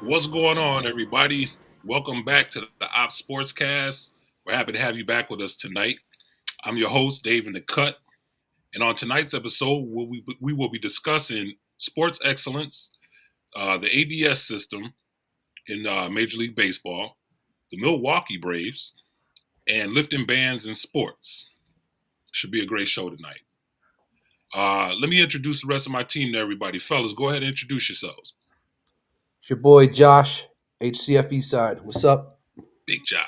What's going on, everybody? Welcome back to the Opps SportsCast. We're happy to have you back with us tonight. I'm your host, Dave in the Cut, and on tonight's episode, we will be discussing sports excellence, the ABS system in Major League Baseball, the Milwaukee Braves, and lifting bans in sports. Should be a great show tonight. Let me introduce the rest of my team to everybody. Fellas, go ahead and introduce yourselves. It's your boy Josh, HCFE side. What's up? Big Josh.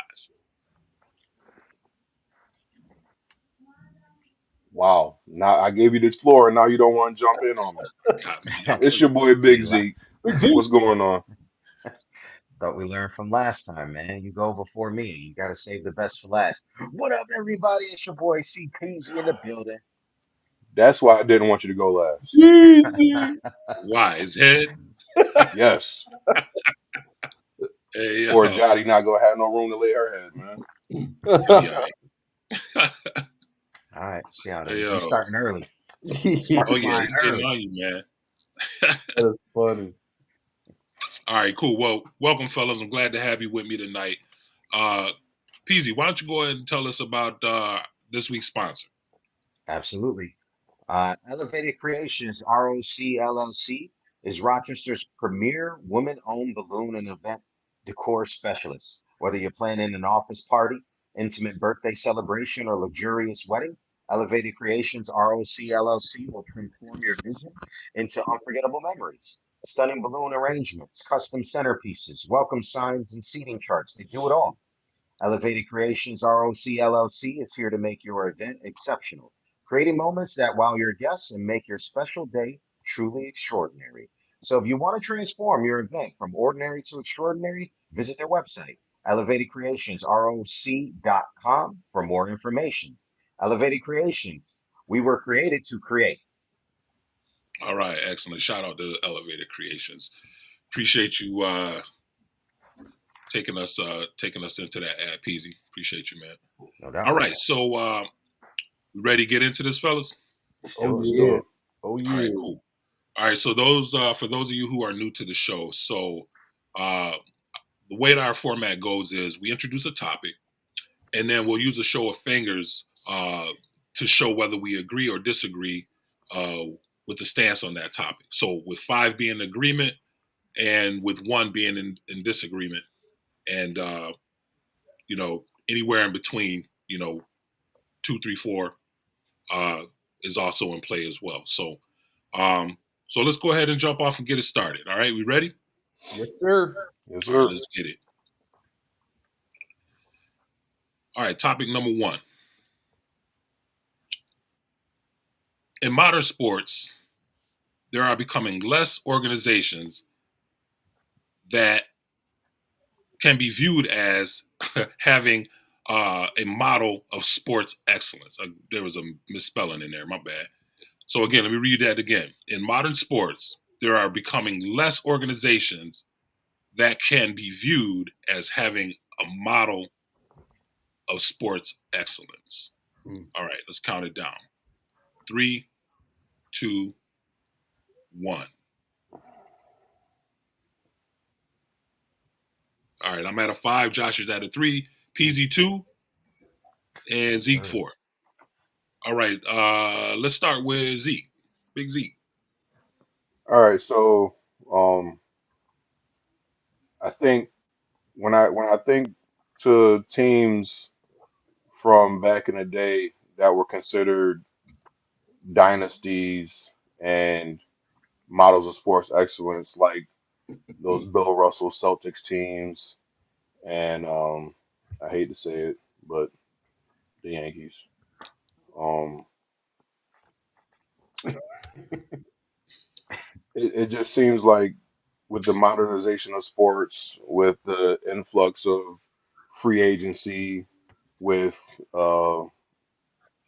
Wow. Now I gave you this floor and now you don't want to jump in on me. Got me. I It's play. your boy Big See, Zeke. Big Z. What's going on? thought we learned from last time, man. You go before me. You got to save the best for last. What up, everybody? It's your boy CPZ in the building. That's why I didn't want you to go last. Easy. Why? His head? Yes. Hey, Poor Jotty not gonna have no room to lay her head, man. You'll be all right. All right, see how it Hey, is. yo. We starting early. Oh, Start yeah, flying he's getting early. on you, man. That's funny. All right, cool. Well, welcome, fellas. I'm glad to have you with me tonight. Peasy, why don't you go ahead and tell us about this week's sponsor? Absolutely. Elevated Creations ROC LLC is Rochester's premier woman-owned balloon and event decor specialist. Whether you're planning an office party, intimate birthday celebration, or luxurious wedding, Elevated Creations ROC LLC will transform your vision into unforgettable memories. Stunning balloon arrangements, custom centerpieces, welcome signs, and seating charts. They do it all. Elevated Creations ROC LLC is here to make your event exceptional, creating moments that wow your guests and make your special day truly extraordinary. So if you want to transform your event from ordinary to extraordinary, visit their website, elevatedcreationsroc.com, for more information. Elevated Creations, we were created to create. All right, excellent. Shout out to Elevated Creations. Appreciate you taking us into that ad, Peasy. Appreciate you, man. No doubt. All right, so we ready to get into this, fellas? Let's Oh do it. Let's yeah. do it. Oh All yeah. right, cool. All right, so those for those of you who are new to the show, so the way that our format goes is we introduce a topic, and then we'll use a show of fingers to show whether we agree or disagree with the stance on that topic. So with 5 being in agreement and with 1 being in disagreement, and anywhere in between, 2, 3, 4 is also in play as well. So let's go ahead and jump off and get it started. All right, we ready? Yes, sir. Yes, All right, sir. let's get it. All right, topic number 1. In modern sports, there are becoming less organizations that can be viewed as having a model of sports excellence. There was a misspelling in there, my bad. So again, let me read that again. In modern sports, there are becoming less organizations that can be viewed as having a model of sports excellence. All right, let's count it down. 3, 2, 1. All right, I'm at a 5. Josh is at a 3. PZ 2, and Zeke 4. All right, let's start with Zeke. Big Zeke. All right, so um I think when I think to teams from back in the day that were considered dynasties and models of sports excellence, like those Bill Russell Celtics teams, and I hate to say it, but the Yankees. Um, it just seems like with the modernization of sports, with the influx of free agency, with a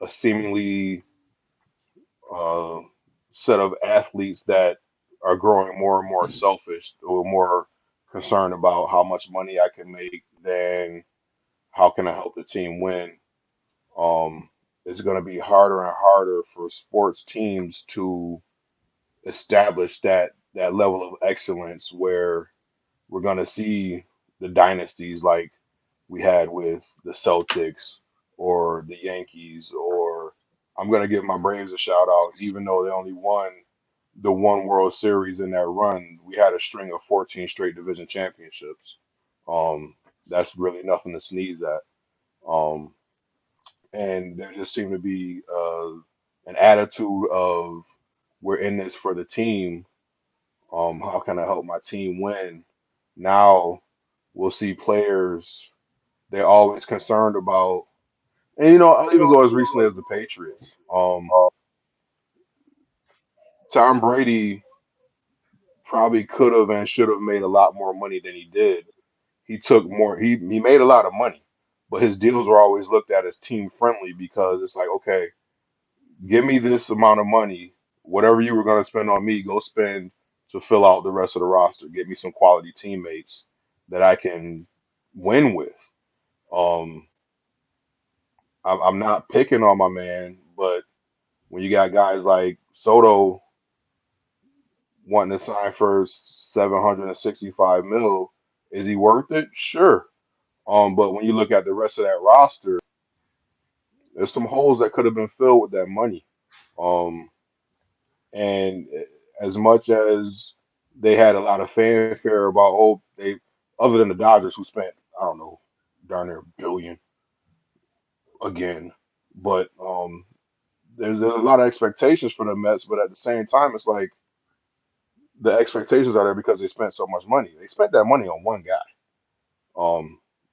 seemingly uh, set of athletes that are growing more and more selfish or more concerned about how much money I can make than how can I help the team win. Um, it's going to be harder and harder for sports teams to establish that level of excellence where we're going to see the dynasties like we had with the Celtics or the Yankees, or I'm going to give my Braves a shout out, even though they only won the one World Series in that run. We had a string of 14 straight division championships. Um, that's really nothing to sneeze at. Um, and there just seemed to be an attitude of we're in this for the team. How can I help my team win? Now we'll see players they're always concerned about, and I'll even go as recently as the Patriots. Tom Brady probably could have and should have made a lot more money than he did. He took more. He made a lot of money, but his deals were always looked at as team friendly because it's like, okay, give me this amount of money. Whatever you were going to spend on me, go spend to fill out the rest of the roster. Get me some quality teammates that I can win with. Um, I'm not picking on my man, but when you got guys like Soto wanting to sign for 765 mil, is he worth it? Sure. But when you look at the rest of that roster, there's some holes that could have been filled with that money. Um, And as much as they had a lot of fanfare about, other than the Dodgers who spent, I don't know, darn near a billion again, but there's a lot of expectations for the Mets, but at the same time, it's like the expectations are there because they spent so much money. They spent that money on one guy.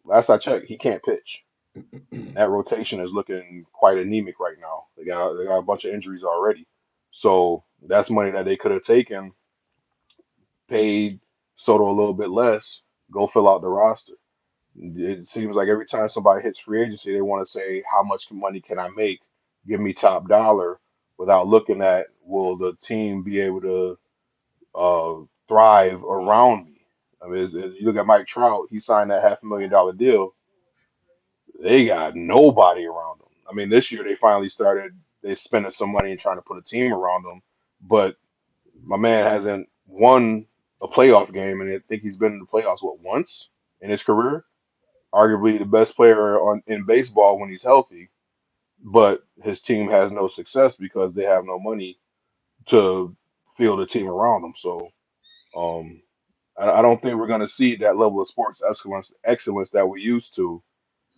Last I checked, he can't pitch, and that rotation is looking quite anemic right now. They got a bunch of injuries already, so that's money that they could have taken paid Soto a little bit less, go fill out the roster. It seems like every time somebody hits free agency, they want to say, how much money can I make? Give me top dollar without looking at, will the team be able to thrive around me? I mean, you look at Mike Trout, he signed that $500,000 deal. They got nobody around him. I mean, this year they finally started, they spending some money and trying to put a team around him. But my man hasn't won a playoff game, and I think he's been in the playoffs once in his career. Arguably the best player on in baseball when he's healthy, but his team has no success because they have no money to field a team around him. So um, I don't think we're going to see that level of sports excellence that we used to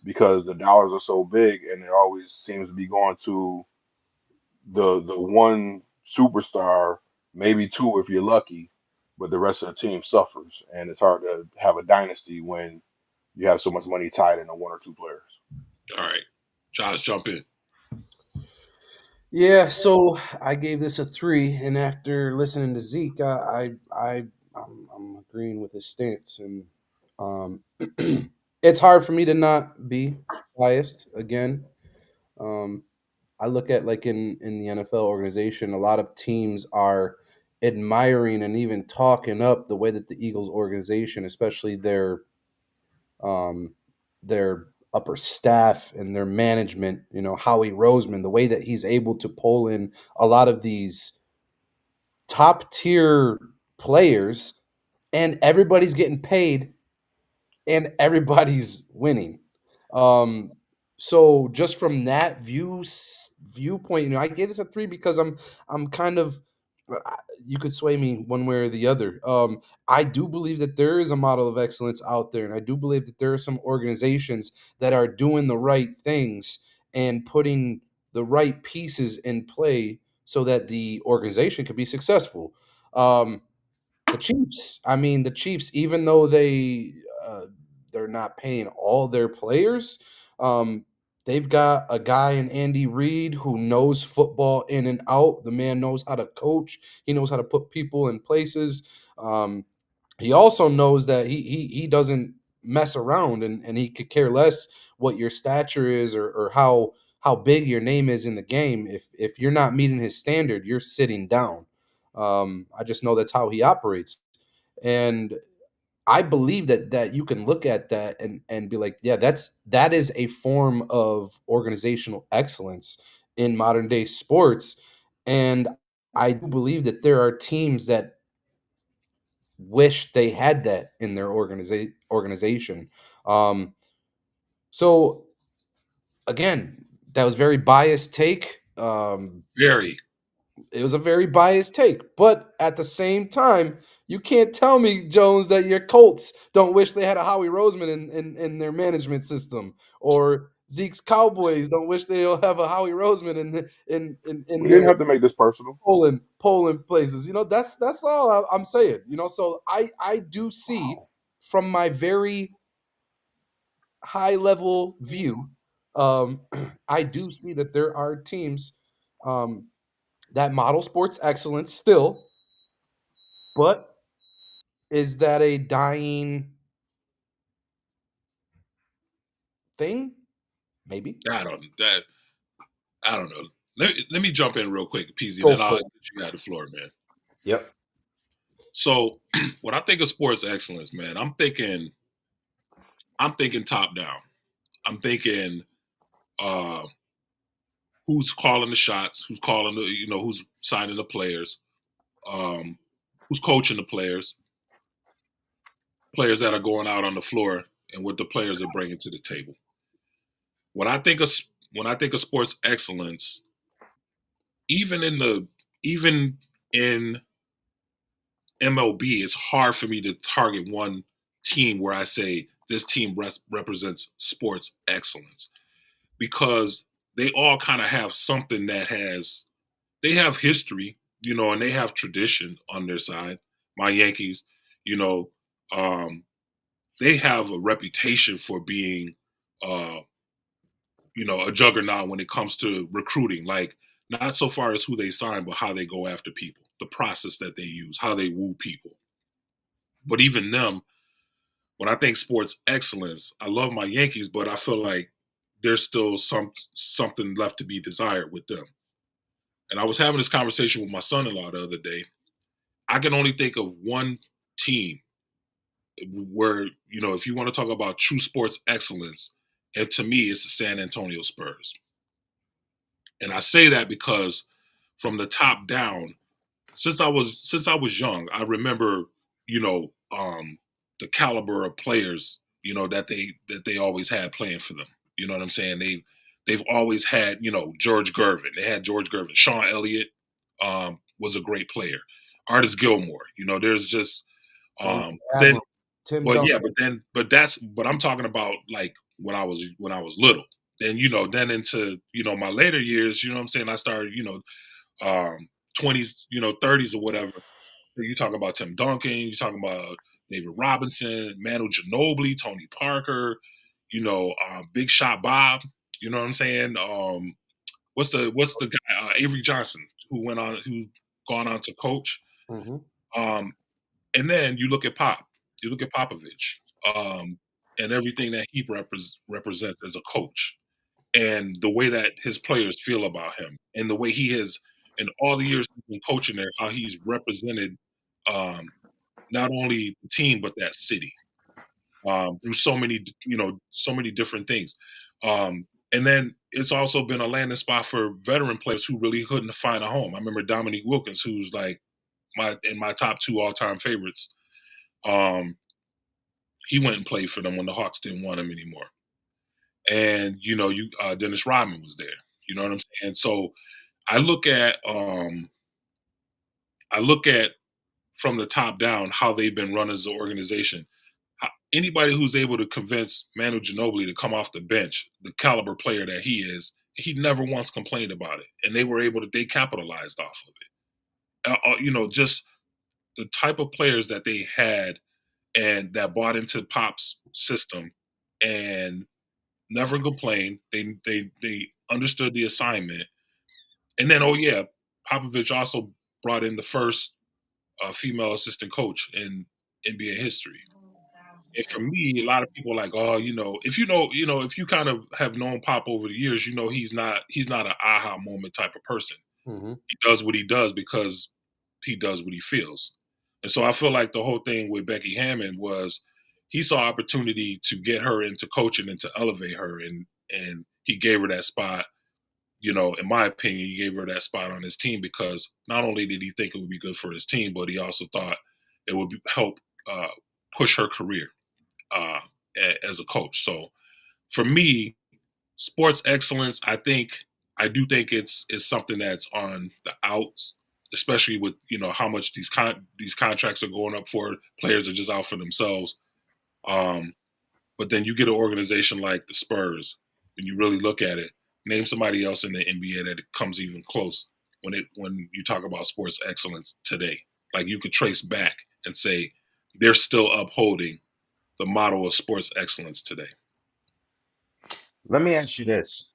because the dollars are so big, and it always seems to be going to the one superstar, maybe two if you're lucky, but the rest of the team suffers, and it's hard to have a dynasty when you have so much money tied into one or two players. All right. Josh, jump in. Yeah, so I gave this a 3, and after listening to Zeke, I'm agreeing with his stance, and um, it's hard for me to not be biased. Again, um, I look at like in the NFL organization, a lot of teams are admiring and even talking up the way that the Eagles organization, especially um, their upper staff and their management, Howie Roseman, the way that he's able to pull in a lot of these top tier players and everybody's getting paid and everybody's winning. Um, so just from that viewpoint, I gave this a 3 because I'm kind of you could sway me one way or the other. I do believe that there is a model of excellence out there, and I do believe that there are some organizations that are doing the right things and putting the right pieces in play so that the organization could be successful. Um, the Chiefs, even though uh, they're not paying all their players, um, they've got a guy in Andy Reid who knows football in and out. The man knows how to coach. He knows how to put people in places. He also knows that he doesn't mess around, and he could care less what your stature is or how big your name is in the game. If you're not meeting his standard, you're sitting down. I just know that's how he operates, and I believe that you can look at that and be like, yeah, that is a form of organizational excellence in modern day sports, and I do believe that there are teams wish they had that in their organization. So again, that was very biased take. Very. It was a very biased take, but at the same time, you can't tell me, Jones, that your Colts don't wish they had a Howie Roseman in their management system, or Zeke's Cowboys don't wish they'll have a Howie Roseman in We didn't their have to make this personal. polling places. That's all I'm saying. So I do see from my very high level view, I do see that there are teams that model sports excellence still, but is that a dying thing? Maybe. I don't know. Let me jump in real quick, PZ, Go then I'll for let it. you have the floor, man. Yep. So when I think of sports excellence, man, I'm thinking top down. I'm thinking uh, who's calling the shots, who's calling who's signing the players, um, who's coaching the players that are going out on the floor, and what the players are bringing to the table. When I think of sports excellence, even even in MLB, it's hard for me to target one team where I say this team represents sports excellence, because they all kind of have something they have history, and they have tradition on their side. My Yankees, you know, um, they have a reputation for being, uh, a juggernaut when it comes to recruiting. Like, not so far as who they sign, but how they go after people, the process that they use, how they woo people. But even them, when I think sports excellence, I love my Yankees, but I feel like there's still something left to be desired with them. And I was having this conversation with my son-in-law the other day. I can only think of one team where, if you want to talk about true sports excellence, and to me, it's the San Antonio Spurs. And I say that because from the top down, since I was young, I remember, the caliber of players, that they always had playing for them. You know what I'm saying? They've always had, George Gervin. They had George Gervin. Sean Elliott was a great player. Artis Gilmore. There's just Duncan then, Abrams, Tim but yeah, Duncan. but I'm talking about like when I was little. Then then into my later years. You know what I'm saying? I started 20s, 30s or whatever. You talk about Tim Duncan, you talking about David Robinson, Manu Ginobili, Tony Parker, Big Shot Bob. You know what I'm saying? What's the guy Avery Johnson who gone on to coach. Mm-hmm. Um, and then you look at you look at Popovich, and everything that he represents as a coach, and the way that his players feel about him, and the way he has, in all the years he's been coaching there, how he's represented um, not only the team but that city through so many different things. And then it's also been a landing spot for veteran players who really couldn't find a home. I remember Dominique Wilkins, who's like my top two all time favorites. Um, he went and played for them when the Hawks didn't want him anymore. And Dennis Rodman was there. You know what I'm saying? So I look at um, I look at from the top down how they've been run as an organization. Anybody who's able to convince Manu Ginobili to come off the bench, the caliber player that he is, he never once complained about it, and they capitalized off of it. Just the type of players that they had and that bought into Pop's system and never complained. They understood the assignment, and then Popovich also brought in the first female assistant coach in NBA history. And for me, a lot of people are like, oh, if you kind of have known Pop over the years, he's not an aha moment type of person. Mm-hmm. He does what he does because he does what he feels. And so I feel like the whole thing with Becky Hammond was he saw opportunity to get her into coaching and to elevate her, and he gave her that spot. In my opinion, he gave her that spot on his team because not only did he think it would be good for his team, but he also thought it would help push her career as a coach. So for me, sports excellence, I do think it's something that's on the outs, especially with how much these contracts are going up for. Players are just out for themselves. But then you get an organization like the Spurs, and you really look at it. Name somebody else in the NBA that comes even close when you talk about sports excellence today. Like you could trace back and say they're still upholding the model of sports excellence today. Let me ask you this.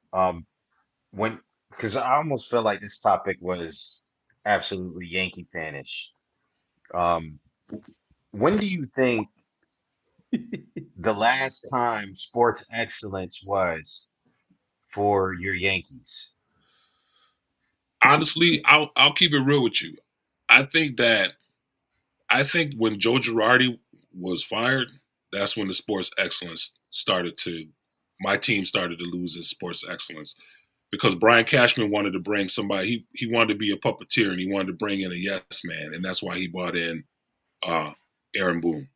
When, because I almost feel like this topic was absolutely Yankee fanish. Um, when do you think the last time sports excellence was for your Yankees? Honestly, I'll keep it real with you. I think that when Joe Girardi was fired, that's when the sports excellence my team started to lose its sports excellence because Brian Cashman wanted to bring somebody. He wanted to be a puppeteer and he wanted to bring in a yes man, and that's why he brought in Aaron Boone.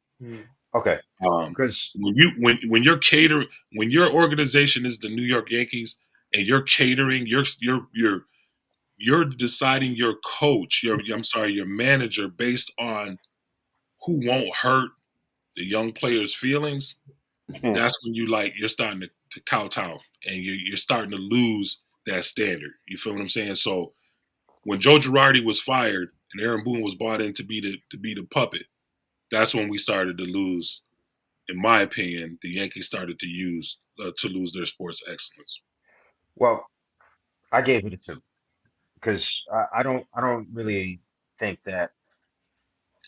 Okay, because When you're catering, when your organization is the New York Yankees and you're catering, you're deciding your coach, your manager based on who won't hurt the young players' feelings. That's when you're starting to kowtow and you're starting to lose that standard. You feel what I'm saying? So when Joe Girardi was fired and Aaron Boone was brought in to be the puppet, that's when we started to lose. In my opinion, the Yankees started to lose their sports excellence. well, I gave it a two because I don't really think that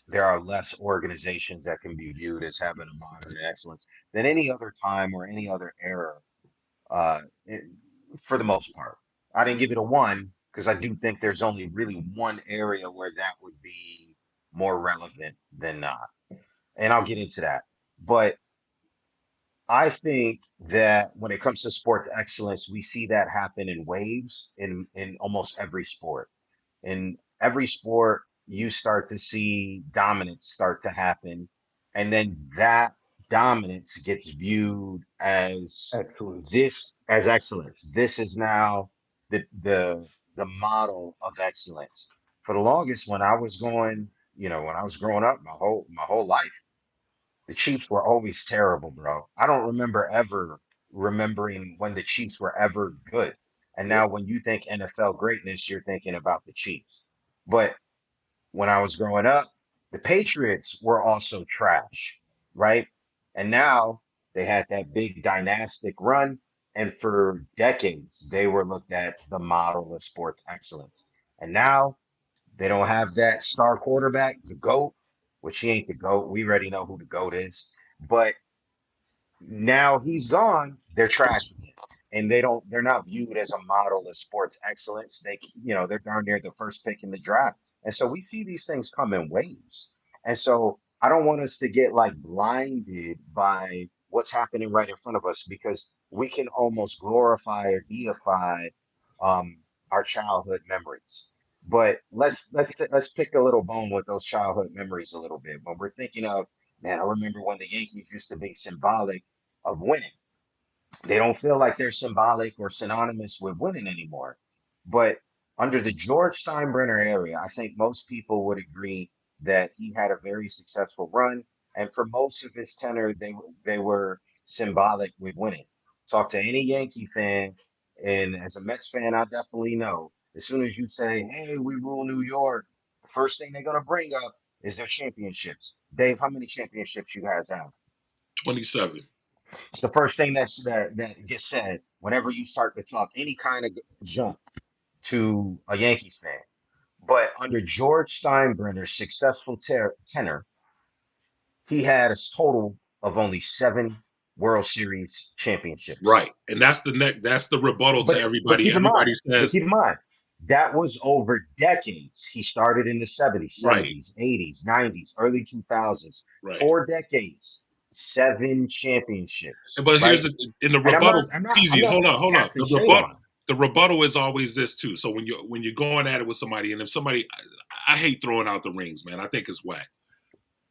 there are less organizations that can be viewed as having a modern excellence than any other time or any other era, uh, it- for the most part. I didn't give it a one because I do think there's only really one area where that would be more relevant than not. And I'll get into that. But I think that when it comes to sports excellence, we see that happen in waves in almost every sport. In every sport, you start to see dominance start to happen, and then that dominance gets viewed as Excellence. excellence. This is now the model of excellence. For the longest, when I was growing up, my whole life, the Chiefs were always terrible, bro. I don't remember ever remembering when the Chiefs were ever good. And Yep. now when you think NFL greatness, you're thinking about the Chiefs. But when I was growing up, the Patriots were also trash, right? And now they had that big dynastic run. And for decades, they were looked at the model of sports excellence. And now they don't have that star quarterback, the GOAT, which he ain't the GOAT. We already know who the GOAT is. But now he's gone, they're trashing it. And they're not viewed as a model of sports excellence. They're darn near the first pick in the draft. And so we see these things come in waves. And so I don't want us to get like blinded by what's happening right in front of us because we can almost glorify or deify um, our childhood memories. But let's pick a little bone with those childhood memories a little bit. When we're thinking of, man, I remember when the Yankees used to be symbolic of winning. They don't feel like they're symbolic or synonymous with winning anymore. But under the George Steinbrenner area, I think most people would agree that he had a very successful run. And for most of his tenure, they were symbolic with winning. Talk to any Yankee fan, and as a Mets fan, I definitely know. As soon as you say, "Hey, we rule New York," the first thing they're gonna bring up is their championships. Dave, how many championships you guys have? 27. It's the first thing that gets said whenever you start to talk any kind of jump to a Yankees fan. But under George Steinbrenner's successful tenor, he had a total of only 7 World Series championships. Right. And that's the rebuttal to But everybody. keep in mind, Everybody says, that was over decades. He started in the 70s, right, 70s, 80s, 90s, early 2000s. right. 4 decades, 7 championships, But right? in the And I'm rebuttal, not, I'm not, I'm easy. not Hold on. casting shade on him. The rebuttal is always this too. So when you're going at it with somebody, and if somebody, I hate throwing out the rings, man. I think it's whack.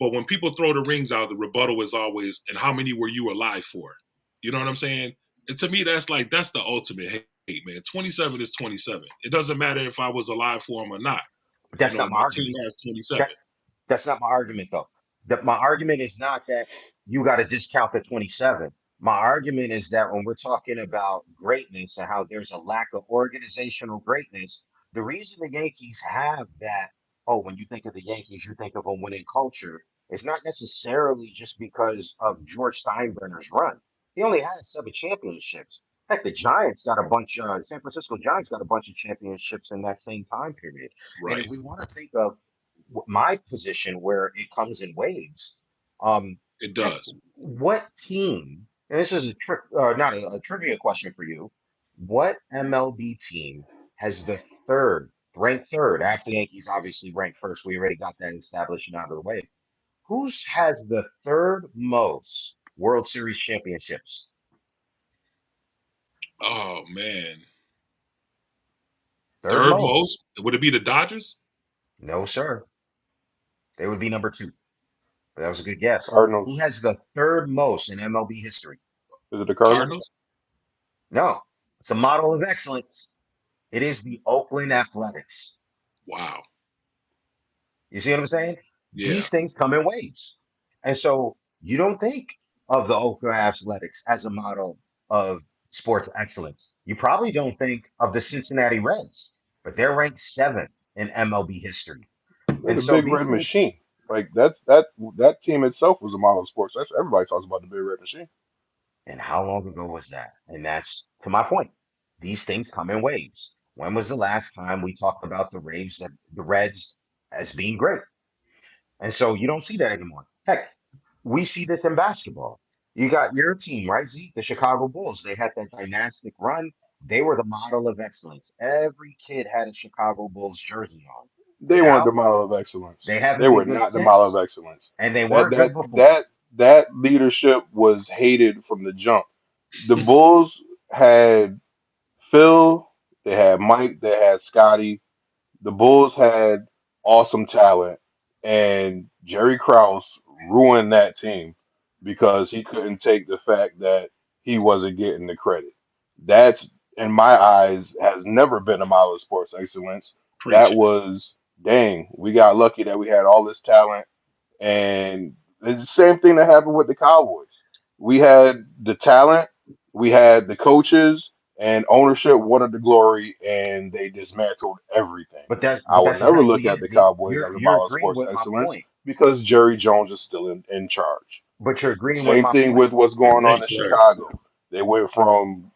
But when people throw the rings out, the rebuttal is always, and how many were you alive for? You know what I'm saying? And to me, that's the ultimate hate, man. 27 is 27. It doesn't matter if I was alive for him or not. But You that's know, not my my team argument. has 27. That that's not my argument though. My argument is not that you got to discount the 27. My argument is that when we're talking about greatness and how there's a lack of organizational greatness, the reason the Yankees have that, oh, when you think of the Yankees, you think of a winning culture, it's not necessarily just because of George Steinbrenner's run. He only has 7 championships. Heck, the Giants got a bunch, San Francisco Giants got a bunch of championships in that same time period. And if Right. we want to think of my position where it comes in waves. It Heck, does. what team? And this is a trick, not a trivia question for you. What MLB team has the ranked third after the Yankees obviously ranked first? We already got that established and out of the way. Who's has the third most World Series championships? Oh man. Third Third most? most? Would it be the Dodgers? No, sir. They would be number two. But that was a good guess. Who Cardinals. has the third most in MLB history? Is it the Cardinals? Cardinals? No, it's a model of excellence. It is the Oakland Athletics. Wow. You see what I'm saying? Yeah. These things come in waves. And so you don't think of the Oakland Athletics as a model of sports excellence. You probably don't think of the Cincinnati Reds, but they're ranked seventh in MLB history. They're And the so Big these Red things, Machine. Like that team itself was a model of sports. That's everybody talks about the Big Red Machine. and how long ago was that? And that's to my point. These things come in waves. When was the last time we talked about the Reds as being great? And so you don't see that anymore. Heck, we see this in basketball. You got your team, right, Zeke? The Chicago Bulls. They had that dynastic run. They were the model of excellence. Every kid had a Chicago Bulls jersey on. They weren't the Now, model of excellence. they They haven't were been good not the model of since, excellence. and they That weren't that good before. that that leadership was hated from the jump. The Bulls had Phil, they had Mike, they had Scotty. The Bulls had awesome talent, and Jerry Krause ruined that team because he couldn't take the fact that he wasn't getting the credit. That's, in my eyes, has never been a model of sports excellence. That Preach it. was, dang, we got lucky that we had all this talent, and it's the same thing that happened with the Cowboys. We had the talent, we had the coaches, and ownership wanted the glory, and they dismantled everything. I But will that's never exactly look it, at the Zeke. Cowboys as a You're model of agreeing sports with my excellence point. because Jerry Jones is still in charge. But you're agreeing with Same my thing point. with what's going on Thank in you, Larry. Chicago. They went from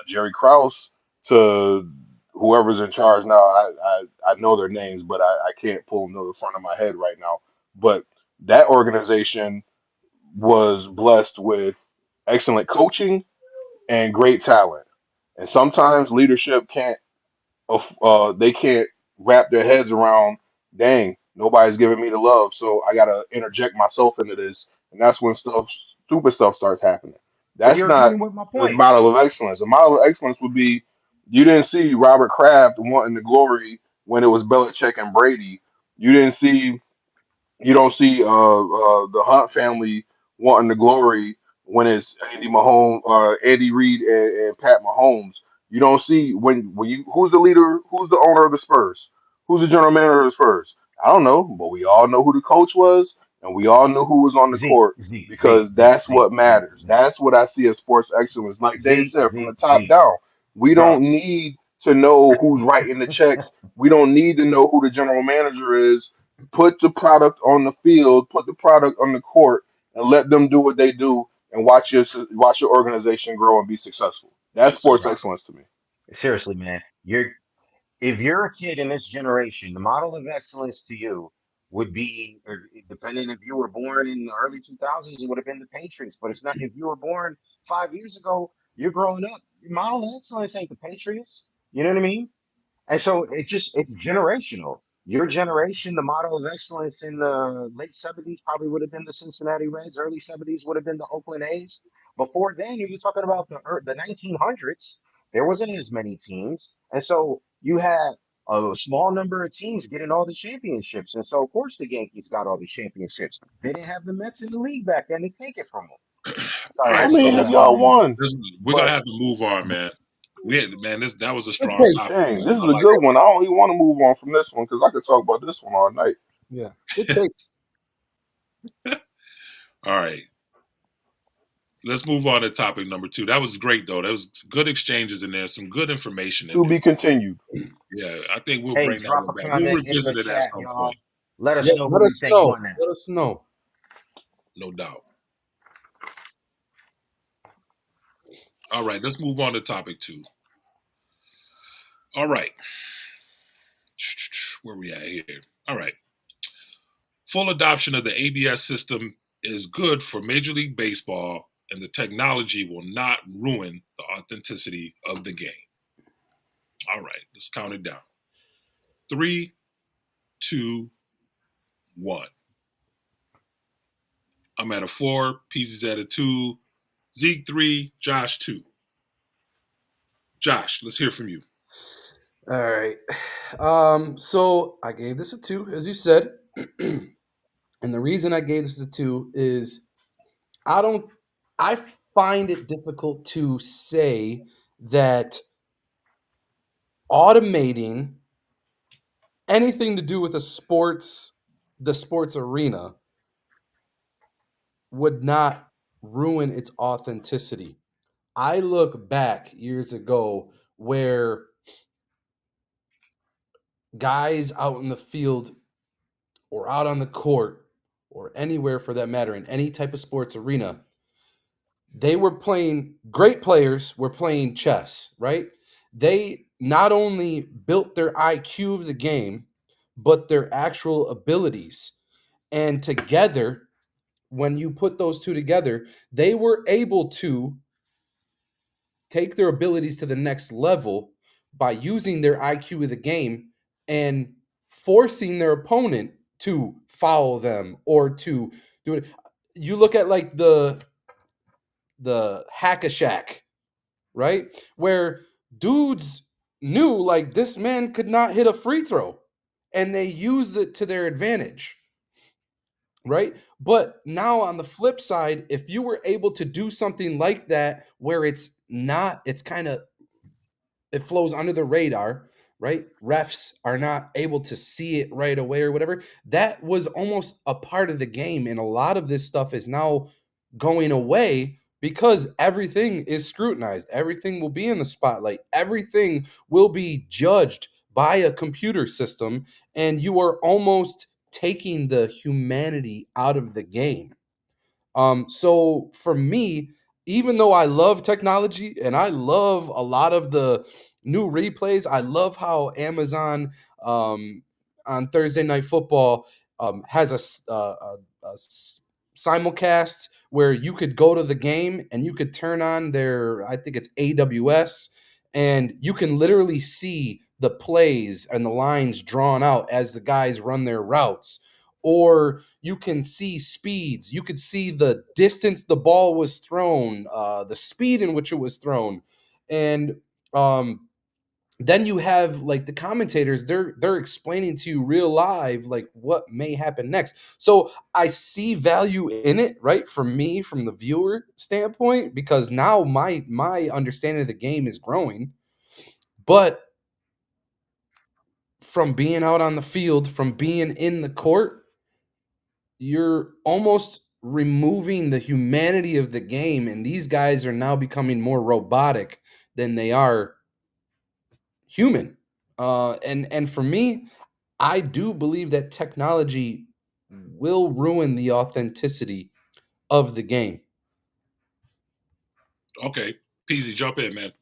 Jerry Krause to whoever's in charge now. I know their names, but I can't pull them to the front of my head right now. But that organization was blessed with excellent coaching and great talent. And sometimes leadership they can't wrap their heads around, dang, nobody's giving me the love, so I gotta interject myself into this, and that's when stupid stuff starts happening. But That's you're not agreeing with my the point. model of excellence. The model of excellence would be you didn't see Robert Kraft wanting the glory when it was Belichick and Brady. You didn't see you don't see the Hunt family wanting the glory when it's Andy Reid and Pat Mahomes. You don't see when you who's the leader, who's the owner of the Spurs, who's the general manager of the Spurs. I don't know, but we all know who the coach was, and we all know who was on the Zeke, court Zeke, Zeke, because Zeke, that's Zeke, what Zeke, matters. Zeke, That's what I see as sports excellence. Like Dave Zeke, said, from the Zeke, top Zeke. down, we Bro, don't need to know who's writing the checks. We don't need to know who the general manager is. Put the product on the field, put the product on the court, and let them do what they do, and watch your organization grow and be successful. That's Yes, sir. sports excellence to me. seriously, man. If you're a kid in this generation, the model of excellence to you would be, or depending if you were born in the early 2000s, it would have been the Patriots. But it's not if you were born 5 years ago, you're growing up. Your model of excellence ain't the Patriots. You know what I mean? And so it's generational. Your generation, the model of excellence in the late 70s probably would have been the Cincinnati Reds, early 70s would have been the Oakland A's. Before then, you're talking about the 1900s, there wasn't as many teams. And so you had a small number of teams getting all the championships. And so, of course, the Yankees got all the championships. They didn't have the Mets in the league back then to take it from them. All Sorry, I right, I had to mean, throw if that one y'all in there. won, we're gonna But have to move on, man. We had, man, that was a Good strong take. topic, dang, man. this is I a like good one. I don't even want to move on from this one because I could talk about this one all night. Yeah, good take. it. All right, let's move on to topic number 2. That was great, though. There was good exchanges in there, some good information in To there. be continued. Yeah, I think we'll hey, bring that drop one a back. We'll comment in the revisit it at chat, some point, y'all. Let us Yeah, know let who you us think know. won that. Let us know. no doubt. All right, let's move on to topic 2. All right, where we at here? All right, full adoption of the ABS system is good for Major League Baseball, and the technology will not ruin the authenticity of the game. All right, let's count it down. 3, 2, 1. I'm at a 4. Pieces at a 2. Zeke 3. Josh 2. Josh, let's hear from you. All right. So I gave this a 2, as you said. And the reason I gave this a 2 is I don't I find it difficult to say that automating anything to do with the sports arena would not ruin its authenticity. I look back years ago where guys out in the field or out on the court or anywhere for that matter in any type of sports arena, they were playing great players were playing chess, right? They not only built their IQ of the game, but their actual abilities. And together, when you put those two together, they were able to take their abilities to the next level by using their IQ of the game and forcing their opponent to foul them or to do it. You look at like the hack a shack, right? Where dudes knew like this man could not hit a free throw and they used it to their advantage, right? But now on the flip side, if you were able to do something like that where it's kind of it flows under the radar, right? Refs are not able to see it right away or whatever. That was almost a part of the game. And a lot of this stuff is now going away because everything is scrutinized. Everything will be in the spotlight. Everything will be judged by a computer system. And you are almost taking the humanity out of the game. So for me, even though I love technology and I love a lot of the new replays, I love how Amazon um, on Thursday Night Football has a simulcast where you could go to the game and you could turn on their, I think it's AWS, and you can literally see the plays and the lines drawn out as the guys run their routes, or you can see speeds. You could see the distance the ball was thrown, the speed in which it was thrown, and then you have like the commentators. They're explaining to you real live like what may happen next. So I see value in it, right? For me, from the viewer standpoint, because now my understanding of the game is growing, but from being out on the field, from being in the court, you're almost removing the humanity of the game, and these guys are now becoming more robotic than they are human. And for me, I do believe that technology will ruin the authenticity of the game. Okay, Peasy, jump in, man.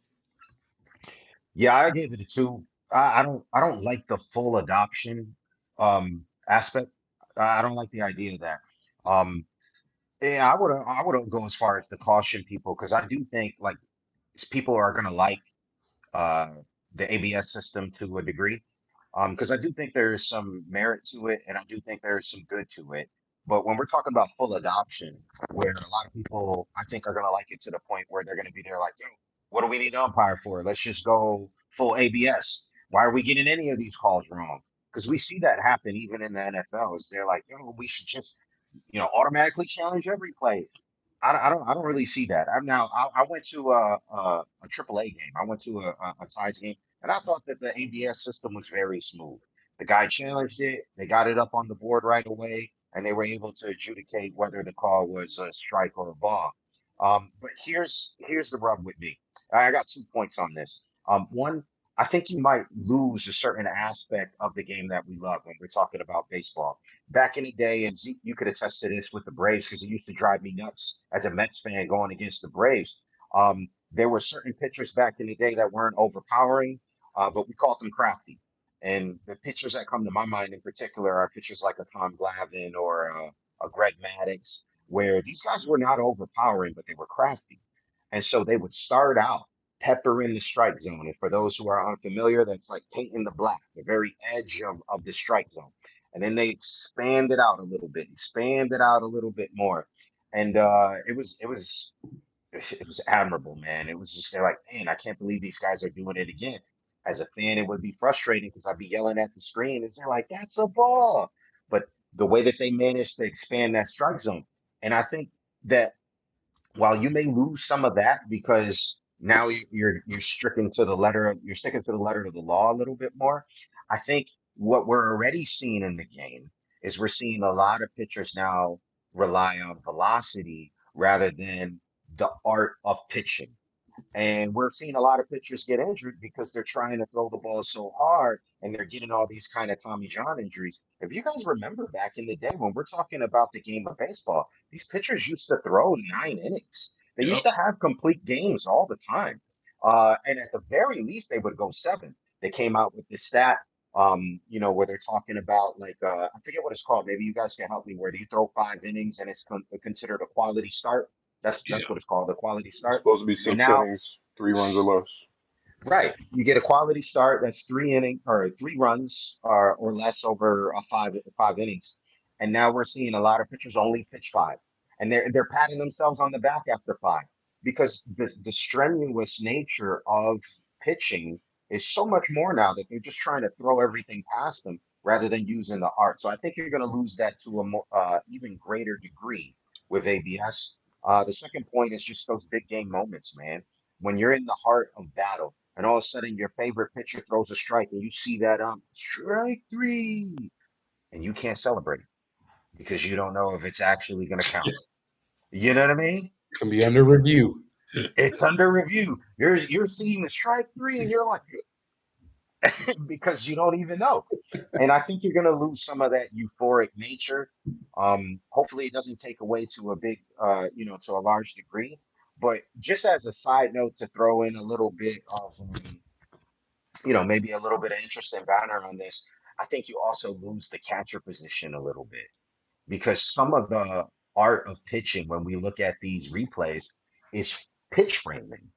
Yeah, I gave it a 2. I don't like the full adoption aspect. I don't like the idea of that. Um, yeah, I would go as far as to caution people because I do think like people are gonna like uh, the ABS system to a degree. Because I do think there's some merit to it, and I do think there's some good to it. But when we're talking about full adoption, where a lot of people I think are gonna like it to the point where they're gonna be there like, yo, what do we need an umpire for? Let's just go full ABS. Why are we getting any of these calls wrong? Because we see that happen even in the NFL. Is they're like, we should just, automatically challenge every play. I don't really see that. I went to a AAA game. I went to a Tides game, and I thought that the ABS system was very smooth. The guy challenged it, they got it up on the board right away, and they were able to adjudicate whether the call was a strike or a ball. But here's the rub with me. I got 2 points on this. One, I think you might lose a certain aspect of the game that we love when we're talking about baseball. Back in the day, and Zeke, you could attest to this with the Braves because it used to drive me nuts as a Mets fan going against the Braves. There were certain pitchers back in the day that weren't overpowering, but we called them crafty. And the pitchers that come to my mind in particular are pitchers like a Tom Glavine or a Greg Maddux, where these guys were not overpowering, but they were crafty. And so they would start out peppering the strike zone. And for those who are unfamiliar, that's like painting the black, the very edge of the strike zone. And then they expand it out a little bit, expand it out a little bit more. And it was admirable, man. It was just they're like, man, I can't believe these guys are doing it again. As a fan, it would be frustrating because I'd be yelling at the screen and they're like, that's a ball. But the way that they managed to expand that strike zone, and I think that while you may lose some of that because now you're sticking to the letter of the law a little bit more. I think what we're already seeing in the game is we're seeing a lot of pitchers now rely on velocity rather than the art of pitching. And we're seeing a lot of pitchers get injured because they're trying to throw the ball so hard and they're getting all these kind of Tommy John injuries. If you guys remember back in the day when we're talking about the game of baseball, these pitchers used to throw 9 innings. They used Yep. to have complete games all the time. And at the very least, they would go seven. They came out with this stat, where they're talking about like, I forget what it's called. Maybe you guys can help me where they throw 5 innings and it's considered a quality start. That's Yeah. what it's called, the quality It's start. supposed to be And six now innings, 3 runs or less. right. You get a quality start that's 3 inning or 3 runs or less over five innings. And now we're seeing a lot of pitchers only pitch five. And they're patting themselves on the back after five because the strenuous nature of pitching is so much more now that they're just trying to throw everything past them rather than using the art. So I think you're going to lose that to a more even greater degree with ABS. The second point is just those big game moments, man, when you're in the heart of battle and all of a sudden your favorite pitcher throws a strike and you see that strike three and you can't celebrate it because you don't know if it's actually going to count. You know what I mean? Can be under review. It's under review. You're seeing the strike three and you're like because you don't even know. And I think you're going to lose some of that euphoric nature. Hopefully it doesn't take away to a big to a large degree. But just as a side note to throw in a little bit of maybe a little bit of interest and banner on this, I think you also lose the catcher position a little bit because some of the art of pitching, when we look at these replays, is pitch framing.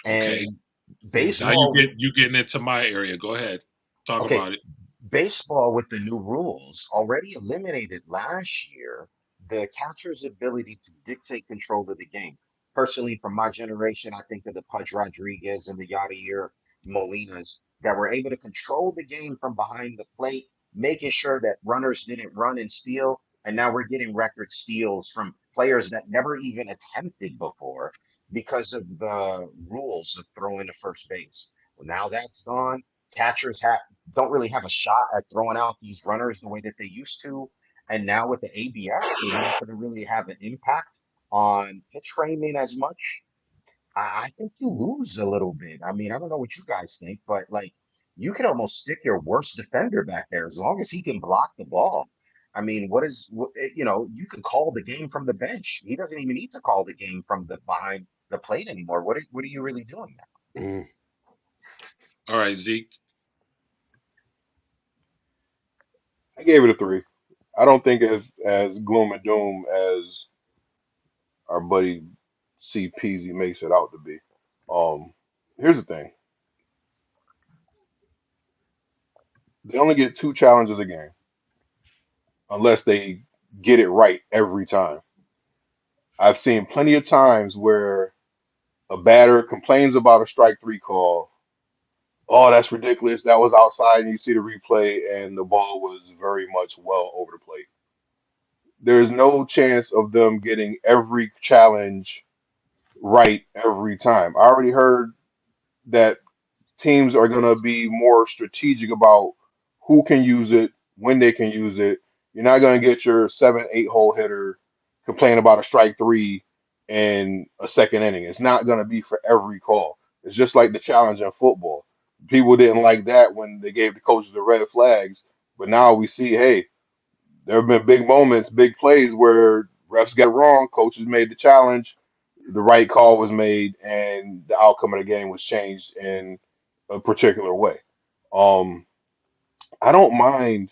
Okay. And Now you baseball, get you getting into my area. Go ahead. Talk okay, about it. baseball with the new rules already eliminated last year the catcher's ability to dictate control of the game. Personally, from my generation, I think of the Pudge Rodriguez and the Yadier Molinas that were able to control the game from behind the plate, making sure that runners didn't run and steal. And now we're getting record steals from players that never even attempted before because of the rules of throwing to first base. Well, now that's gone. Catchers don't really have a shot at throwing out these runners the way that they used to. And now with the ABS, they're not going to really have an impact on pitch framing as much. I think you lose a little bit. I mean, I don't know what you guys think, but like you can almost stick your worst defender back there as long as he can block the ball. I mean, you can call the game from the bench. He doesn't even need to call the game from the behind the plate anymore. What are you really doing now? Mm. All right, Zeke. I gave it a 3. I don't think as gloom and doom as our buddy C Peasy makes it out to be. Um, Here's the thing: they only get 2 challenges a game unless they get it right every time. I've seen plenty of times where a batter complains about a strike three call, oh, that's ridiculous. That was outside, and you see the replay, and the ball was very much well over the plate. There's no chance of them getting every challenge right every time. I already heard that teams are going to be more strategic about who can use it, when they can use it. You're not going to get your 7, 8 hole hitter complain about a strike three in a second inning. It's not going to be for every call. It's just like the challenge in football. People didn't like that when they gave the coaches the red flags, but now we see, hey, there have been big moments, big plays where refs got it wrong, coaches made the challenge, the right call was made, and the outcome of the game was changed in a particular way. Um, I don't mind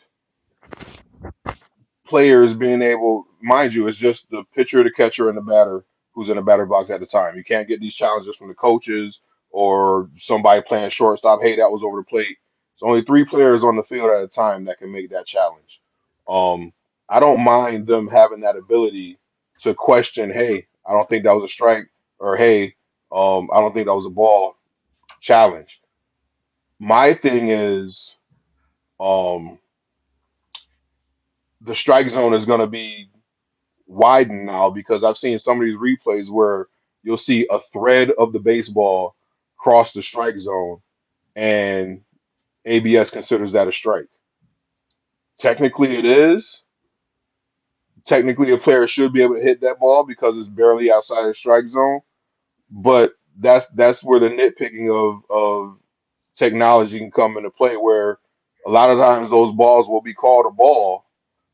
players being able, mind you, it's just the pitcher, the catcher, and the batter who's in the batter box at the time. You can't get these challenges from the coaches or somebody playing shortstop. Hey, that was over the plate. It's only three players on the field at a time that can make that challenge. Um, I don't mind them having that ability to question, hey, I don't think that was a strike, or hey, I don't think that was a ball challenge. My thing is, um, the strike zone is going to be widen now because I've seen some of these replays where you'll see a thread of the baseball cross the strike zone and ABS considers that a strike. Technically, it is. Technically, a player should be able to hit that ball because it's barely outside the strike zone. But that's where the nitpicking of technology can come into play, where a lot of times those balls will be called a ball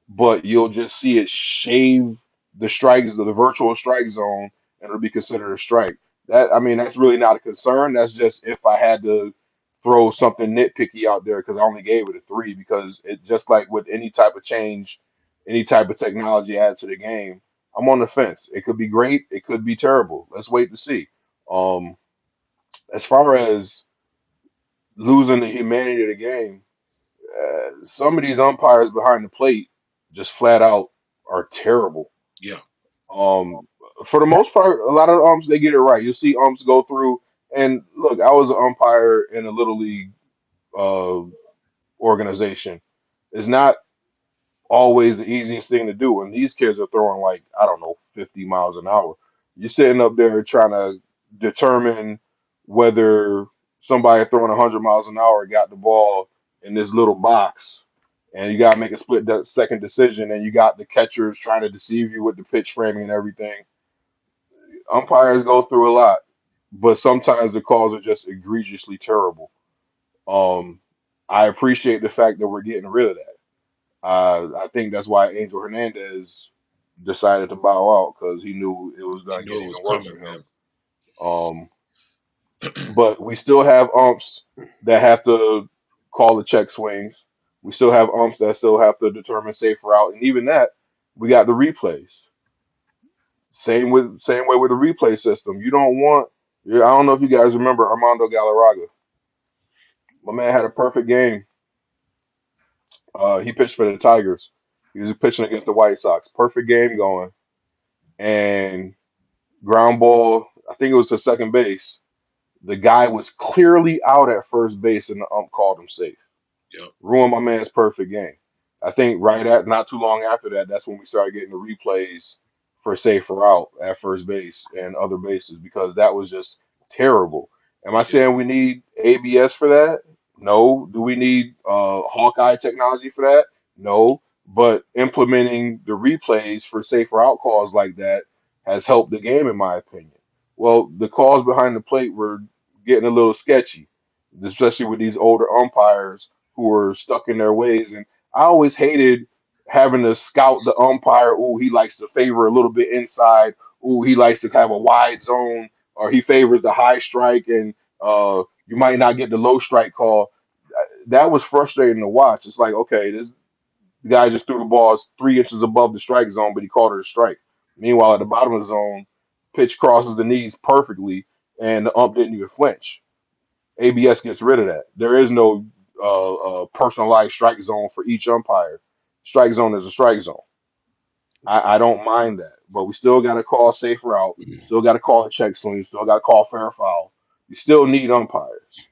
but you'll just see it shave the strikes, the virtual strike zone, and it'll be considered a strike. That I mean, that's really not a concern. That's just if I had to throw something nitpicky out there because I only gave it a three because it just like with any type of change, any type of technology added to the game, I'm on the fence. It could be great, it could be terrible. Let's wait to see. Um, as far as losing the humanity of the game, some of these umpires behind the plate just flat out are terrible. Yeah. Um, for the most part, a lot of umps they get it right. You see umps go through, and look, I was an umpire in a little league uh, organization. It's not always the easiest thing to do when these kids are throwing like I don't know 50 miles an hour. You're sitting up there trying to determine whether somebody throwing 100 miles an hour got the ball in this little box, and you got to make a second decision, and you got the catchers trying to deceive you with the pitch framing and everything. Umpires go through a lot, but sometimes the calls are just egregiously terrible. Um, I appreciate the fact that we're getting rid of that. I think that's why Angel Hernandez decided to bow out because he knew it was He going to get knew it was even worse for coming, him. man. Um, but we still have umps that have to call the check swings. We still have umps that still have to determine safe route, and even that, we got the replays. Same way with the replay system. You don't want. Yeah, I don't know if you guys remember Armando Galarraga. My man had a perfect game. He pitched for the Tigers. He was pitching against the White Sox. Perfect game going and ground ball. I think it was to second base. The guy was clearly out at first base, and the ump called him safe. Yep. Ruined my man's perfect game. I think right at not too long after that, that's when we started getting the replays for safer route at first base and other bases because that was just terrible. Am I Yep. saying we need ABS for that? No. Do we need Hawkeye technology for that? No. But implementing the replays for safer out calls like that has helped the game, in my opinion. Well, the calls behind the plate were getting a little sketchy, especially with these older umpires who were stuck in their ways. And I always hated having to scout the umpire. Oh, he likes to favor a little bit inside. Oh, he likes to have a wide zone, or he favors the high strike, and you might not get the low strike call. That was frustrating to watch. It's like, okay, this guy just threw the balls 3 inches above the strike zone, but he called it a strike. Meanwhile, at the bottom of the zone, pitch crosses the knees perfectly, and the ump didn't even flinch. ABS gets rid of that. There is no personalized strike zone for each umpire. Strike zone is a strike zone. I don't mind that, but we still got to call safe route. Still got to call a check swing. Still got to call fair foul. You still need umpires.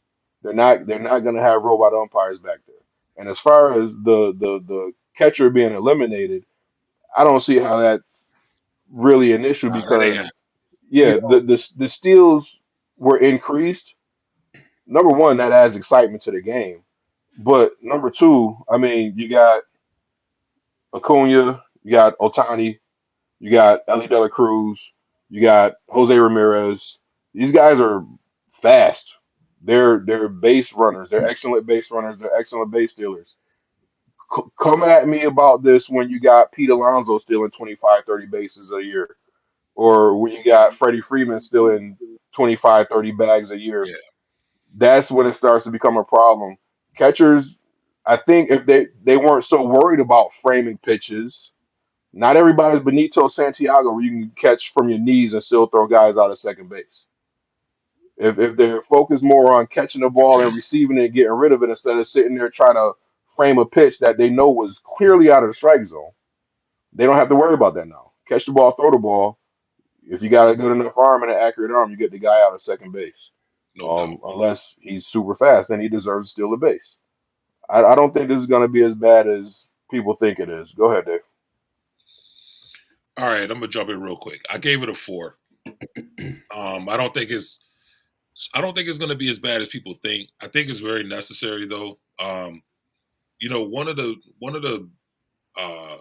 They're not going to have robot umpires back there. And as far as the catcher being eliminated, I don't see how that's really an issue Nah, that ain't because happening. You yeah, the steals were increased. Number one, that adds excitement to the game. But number two, I mean, you got Acuna, you got Otani, you got Ellie De La Cruz, you got Jose Ramirez. These guys are fast. They're base runners. They're excellent base runners. They're excellent base stealers. Come at me about this when you got Pete Alonso stealing 25, 30 bases a year, or when you got Freddie Freeman stealing 25, 30 bags a year. Yeah, That's when it starts to become a problem. Catchers, I think if they weren't so worried about framing pitches, not everybody's Benito Santiago where you can catch from your knees and still throw guys out of second base. If they're focused more on catching the ball and receiving it and getting rid of it instead of sitting there trying to frame a pitch that they know was clearly out of the strike zone, they don't have to worry about that now. Catch the ball, throw the ball. If you got a good enough arm and an accurate arm, you get the guy out of second base. no doubt. Unless he's super fast, then he deserves to steal the base. I don't think this is going to be as bad as people think it is. Go ahead, Dave. All right, I'm gonna jump in real quick. I gave it a 4. I don't think it's gonna be as bad as people think. I think it's very necessary though. One of the uh,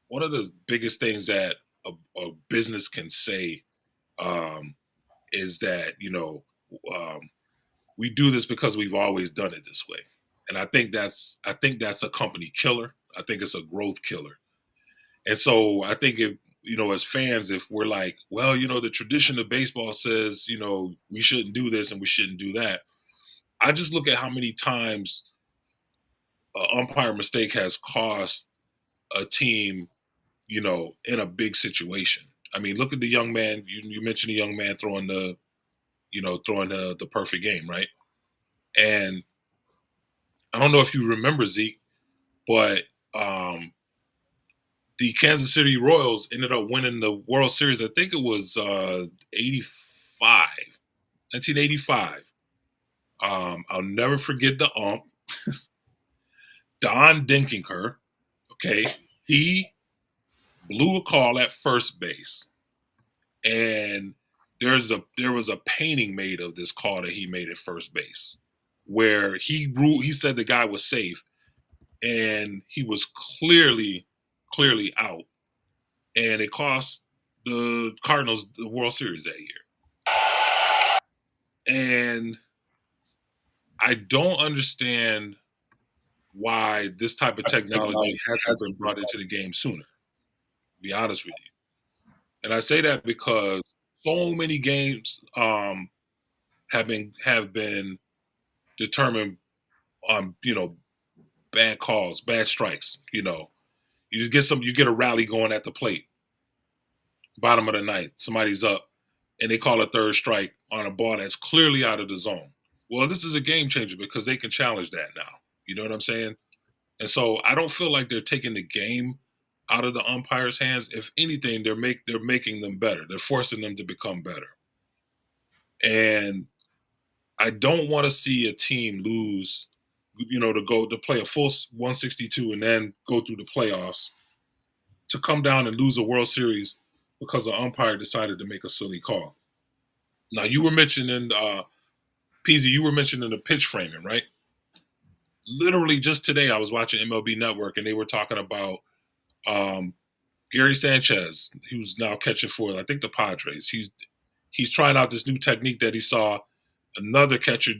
one of the biggest things that a business can say um, is that um, we do this because we've always done it this way, and I think that's a company killer. I think it's a growth killer, and so I think if as fans, if we're like, well, the tradition of baseball says, we shouldn't do this and we shouldn't do that. I just look at how many times an umpire mistake has cost a team, in a big situation. I mean, look at the young man. You mentioned the young man throwing the perfect game, right? And I don't know if you remember Zeke, but um, the Kansas City Royals ended up winning the World Series. I think it was 85, 1985. I'll never forget the ump, Don Dinkinger. Okay, he blew a call at first base, and there was a painting made of this call that he made at first base, where he said the guy was safe, and he was clearly out, and it cost the Cardinals the World Series that year. And I don't understand why this type of technology hasn't been brought into the game sooner. To be honest with you, and I say that because so many games have been determined on bad calls, bad strikes. You get a rally going at the plate, bottom of the ninth, somebody's up, and they call a third strike on a ball that's clearly out of the zone. Well, this is a game changer because they can challenge that now. You know what I'm saying? And so I don't feel like they're taking the game out of the umpires' hands. If anything, they're making them better. They're forcing them to become better. And I don't want to see a team lose, to go to play a full 162 and then go through the playoffs to come down and lose a World Series because an umpire decided to make a silly call. Now you were mentioning PZ, you were mentioning the pitch framing, right? Literally just today, I was watching MLB Network and they were talking about um, Gary Sanchez, who's now catching for I think the Padres. He's trying out this new technique that he saw another catcher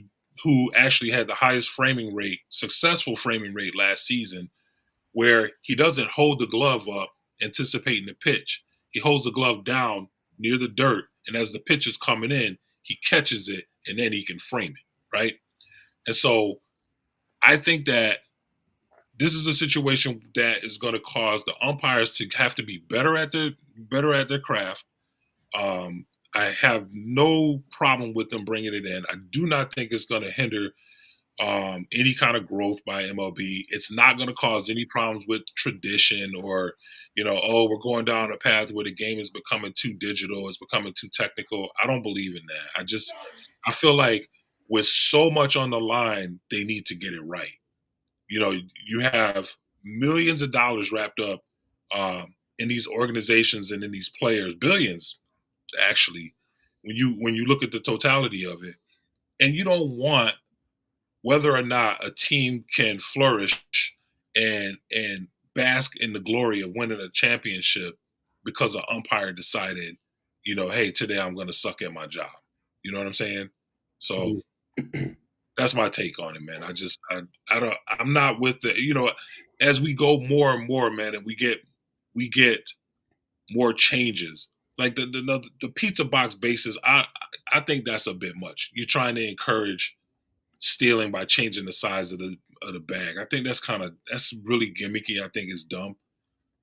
who actually had the highest framing rate, successful framing rate last season, where he doesn't hold the glove up anticipating the pitch. He holds the glove down near the dirt, and as the pitch is coming in, he catches it and then he can frame it, right? And so I think that this is a situation that is going to cause the umpires to have to be better at their craft. I have no problem with them bringing it in. I do not think it's going to hinder any kind of growth by MLB. It's not going to cause any problems with tradition or, we're going down a path where the game is becoming too digital, it's becoming too technical. I don't believe in that. I feel like with so much on the line, they need to get it right. You have millions of dollars wrapped up in these organizations and in these players, billions actually. When you look at the totality of it, and you don't want whether or not a team can flourish and bask in the glory of winning a championship because an umpire decided, hey, today I'm going to suck at my job. You know what I'm saying? So that's my take on it, man. I'm not with the, as we go more and more, man, and we get more changes. Like the pizza box basis, I think that's a bit much. You're trying to encourage stealing by changing the size of the bag. I think that's really gimmicky. I think it's dumb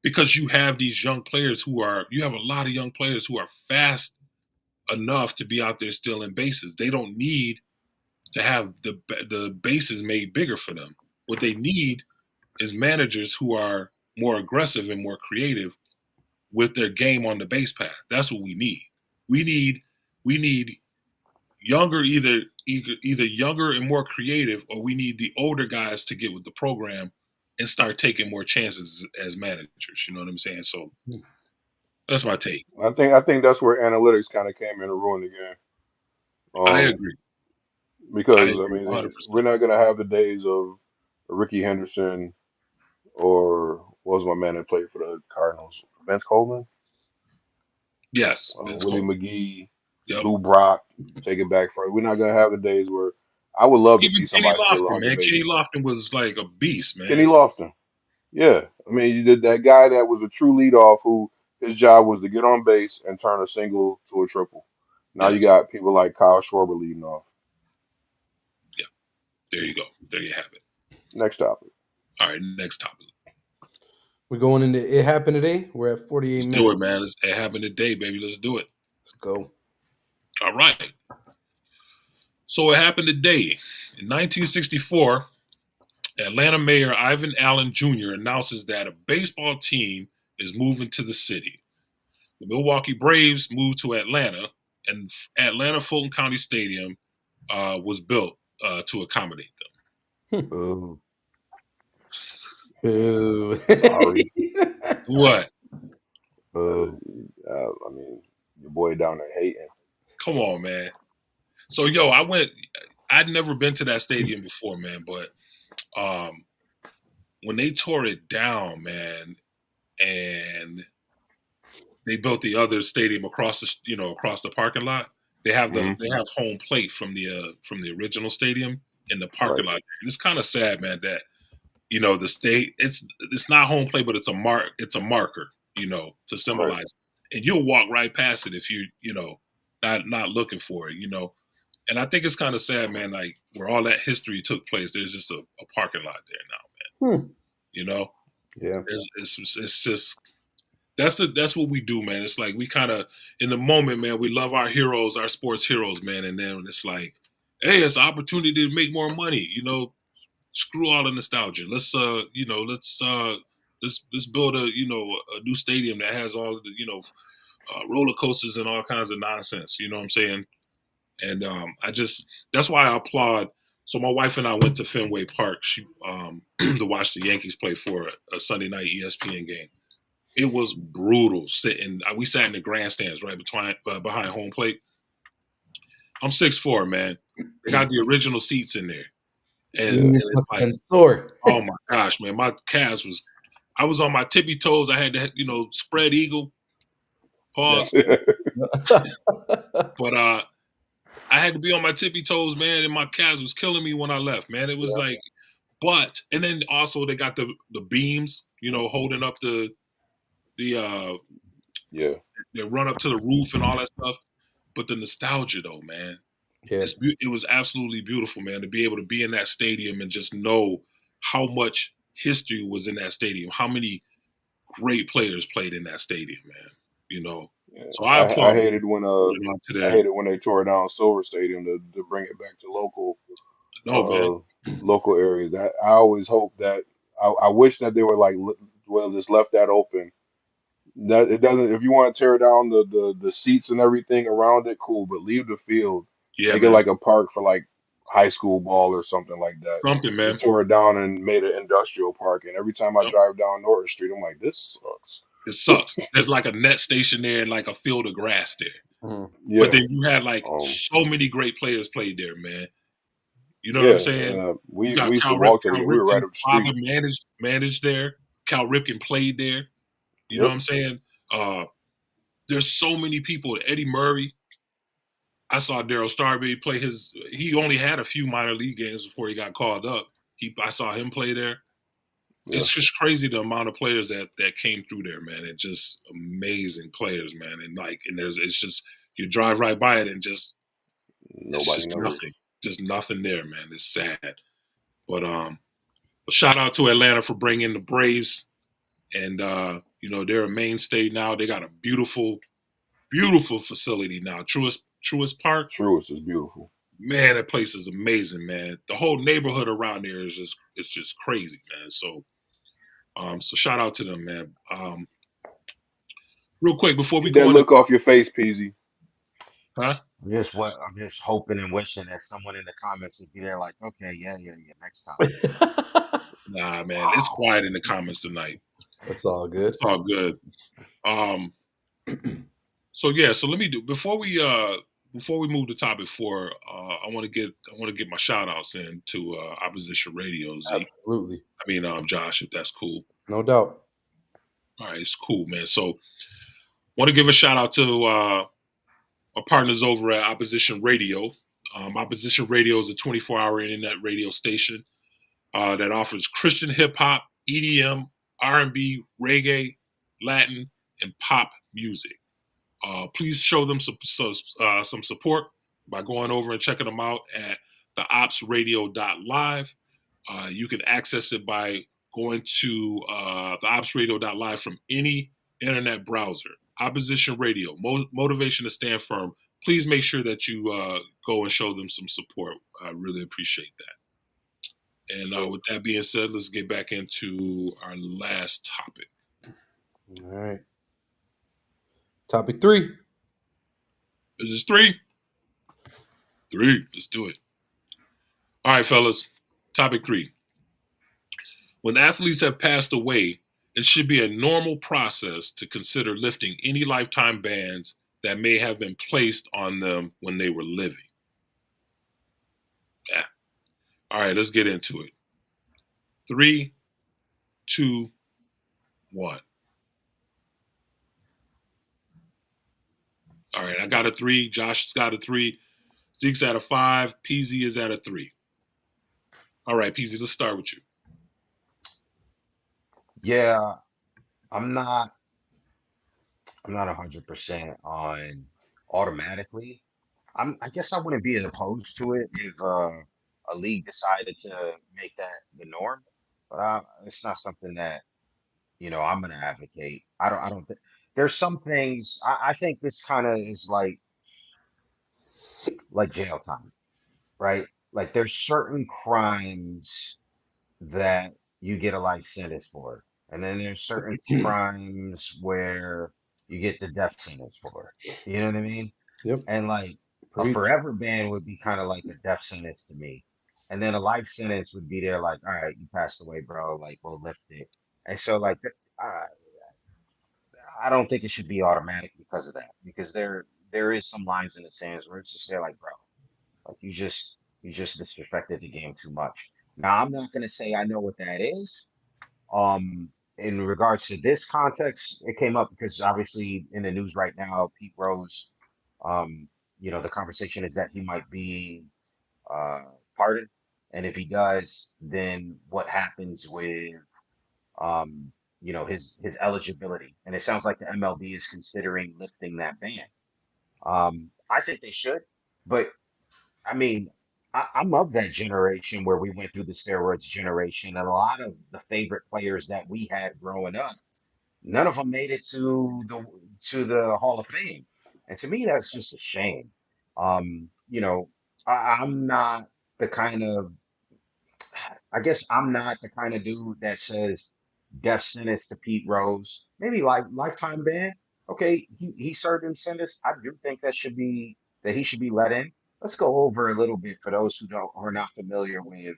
because you have these young players you have a lot of young players who are fast enough to be out there stealing bases. They don't need to have the bases made bigger for them. What they need is managers who are more aggressive and more creative with their game on the base path. That's what we need. We need younger, either younger and more creative, or we need the older guys to get with the program and start taking more chances as managers. You know what I'm saying? So that's my take. I think that's where analytics kind of came in and ruined the game. I Um, agree. I because I agree mean, we're 100%. not gonna have the days of Ricky Henderson or what was my man that played for the Cardinals, Vince Coleman, Yes, Vince Willie Coleman. McGee, Yep. Lou Brock. Take it back for. We're not gonna have the days where I would love to see Even Kenny somebody steal Lofton, 100 man. Kenny bases. Lofton was like a beast, Kenny man. Lofton. Yeah, I mean, you did that guy that was a true leadoff who his job was to get on base and turn a single to a triple. Now you Yes. got people like Kyle Schwarber leading off. Yeah. There you go. There you have it. Next topic. All right. Next topic. We're going into It Happened Today. We're at 48 Let's do it, minutes. man. It happened today, baby. Let's do it. Let's go. All right. So it happened today. In 1964, Atlanta Mayor Ivan Allen Jr. announces that a baseball team is moving to the city. The Milwaukee Braves moved to Atlanta, and Atlanta Fulton County Stadium was built to accommodate them. Boo. Boo. Sorry. What? Uh, I mean, your boy down there hating. Come on, man. So, I'd never been to that stadium before, man, but um, when they tore it down, man, and they built the other stadium across the parking lot. Hmm. They have home plate from the original stadium in the parking Right. lot. And it's kind of sad, man, that the state it's not home plate, but it's a marker, to Right. symbolize. And you'll walk right past it if not looking for it, And I think it's kind of sad, man, like where all that history took place. There's just a parking lot there now, Hmm. you know. Yeah. It's just that's what we do, man. It's like we kind of in the moment, man. We love our heroes, our sports heroes, man, and then it's like, hey, it's an opportunity to make more money. Screw all the nostalgia. Let's build a new stadium that has all the roller coasters and all kinds of nonsense. You know what I'm saying? And that's why I applaud. So my wife and I went to Fenway Park to watch the Yankees play for a Sunday night ESPN game. It was brutal sitting. We sat in the grandstands right behind home plate. I'm 6'4", man. They got the original seats in there, and, Yeah. and Knees it's must have like, been sore. oh my gosh, man, my calves was. I was on my tippy toes. I had to, spread eagle, Yeah. pause, but I had to be on my tippy toes, man, and my calves was killing me when I left, man. It was Yeah. like, and then also they got the beams, holding up the Yeah. they run up to the roof and all that stuff. But the nostalgia, though, man, Yeah. it was absolutely beautiful, man, to be able to be in that stadium and just know how much history was in that stadium, how many great players played in that stadium, man. You know, Yeah. so I I applaud them hated when holding on to I their. hated when they tore down Silver Stadium to bring it back to No, man. uh local areas. That I always hope that I wish that they were like well just left that open. That it doesn't. If you want to tear down the seats and everything around it, cool. But leave the field. Yeah, Make it man. like a park for like high school ball or something like that. Something, They man. tore it down and made an industrial park. And every time I Yep. drive down Norton Street, I'm like, this sucks. It sucks. There's like a net station there and like a field of grass there. Mhm. But Yeah. then you had like Um. so many great players played there, man. You know what I'm Yeah. saying? You We got used to walk to the Cal game. We were right Ripken's up the father street. managed there. Cal Ripken played there. You know what Yep. I'm saying? Uh, there's so many people. Eddie Murray. I saw Daryl Starbey play his. He only had a few minor league games before he got called up. I saw him play there. Yeah. It's just crazy the amount of players that came through there, man. It's just amazing players, man. And like, and it's just you drive right by it and it's Nobody just never. nothing, just nothing there, man. It's sad, but shout out to Atlanta for bringing the Braves, and they're a mainstay now. They got a beautiful, beautiful facility now. Truist Park, Truist is beautiful. man. That place is amazing, man. The whole neighborhood around there is just crazy, man. So shout out to them, man. Real quick before we Get that go into look off your face, Peasy. huh? I'm just hoping and wishing that someone in the comments would be there, like, okay, yeah, yeah, yeah, next time. Nah, man, it's Wow. quiet in the comments tonight. That's all good. It's all good. Um, so yeah, so let me do before we move to topic 4. I want to get my shout outs in to Opposition Radio, Zeke. Absolutely. I mean, Josh, if that's cool. No doubt. All right, it's cool, man. So want to give a shout out to our partners over at Opposition Radio. Opposition Radio is a 24-hour internet radio station that offers Christian hip hop, EDM, R&B, reggae, Latin, and pop music. Please show them some support by going over and checking them out at theopsradio.live. You can access it by going to theopsradio.live from any internet browser. Opposition Radio, motivation to stand firm. Please make sure that you go and show them some support. I really appreciate that. And with that being said, let's get back into our last topic. All right. Topic 3. Is this 3? 3. Let's do it. All right, fellas. Topic 3. When athletes have passed away, it should be a normal process to consider lifting any lifetime bans that may have been placed on them when they were living. Yeah. All right, let's get into it. 3, 2, 1. All right, I got a 3. Josh has got a 3. Zeke's at a 5. PZ is at a 3. All right, PZ, let's start with you. Yeah, I'm not 100% on automatically. I guess I wouldn't be opposed to it if a league decided to make that the norm, but it's not something that I'm gonna advocate. I don't think there's some things. I think this kind of is like jail time, right? Like there's certain crimes that you get a life sentence for, and then there's certain crimes where you get the death sentence for. You know what I mean? Yep. And like a Preach. forever ban would be kind of like a death sentence to me. And then a life sentence would be there like, all right, you passed away, bro. Like, we'll lift it. And so like I don't think it should be automatic because of that. Because there is some lines in the sands where it's just there like, bro, like you just disrespected the game too much. Now I'm not gonna say I know what that is. In regards to this context, it came up because obviously in the news right now, Pete Rose, um, the conversation is that he might be uh, pardoned, and if he does, then what happens with his eligibility? And it sounds like the MLB is considering lifting that ban. I think they should, but I mean, I'm of that generation where we went through the steroids generation, and a lot of the favorite players that we had growing up, none of them made it to the Hall of Fame, and to me, that's just a shame. You know, I'm not the kind of, I guess I'm not the kind of dude that says death sentence to Pete Rose, maybe like lifetime ban. Okay, he served his sentence. I do think that he should be let in. let's go over a little bit for those who are not familiar with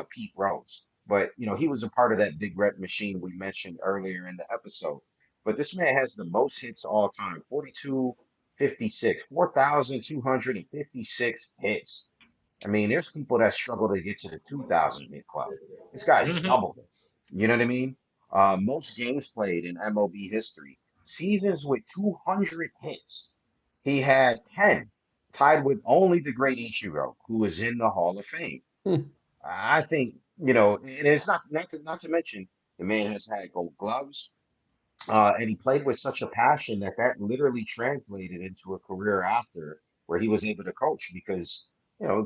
Pete Rose. But he was a part of that big red machine we mentioned earlier in the episode. But this man has the most hits all time, 4256, 4,256 hits. I mean, there's people that struggle to get to the 2,000 hit club. This guy's Hmm. doubled it. You know what I mean? Most games played in MLB history, seasons with 200 hits. He had 10, tied with only the great Ichiro, who is in the Hall of Fame. Hmm. I think, and it's not to mention the man has had gold gloves, and he played with such a passion that literally translated into a career after where he was able to coach because,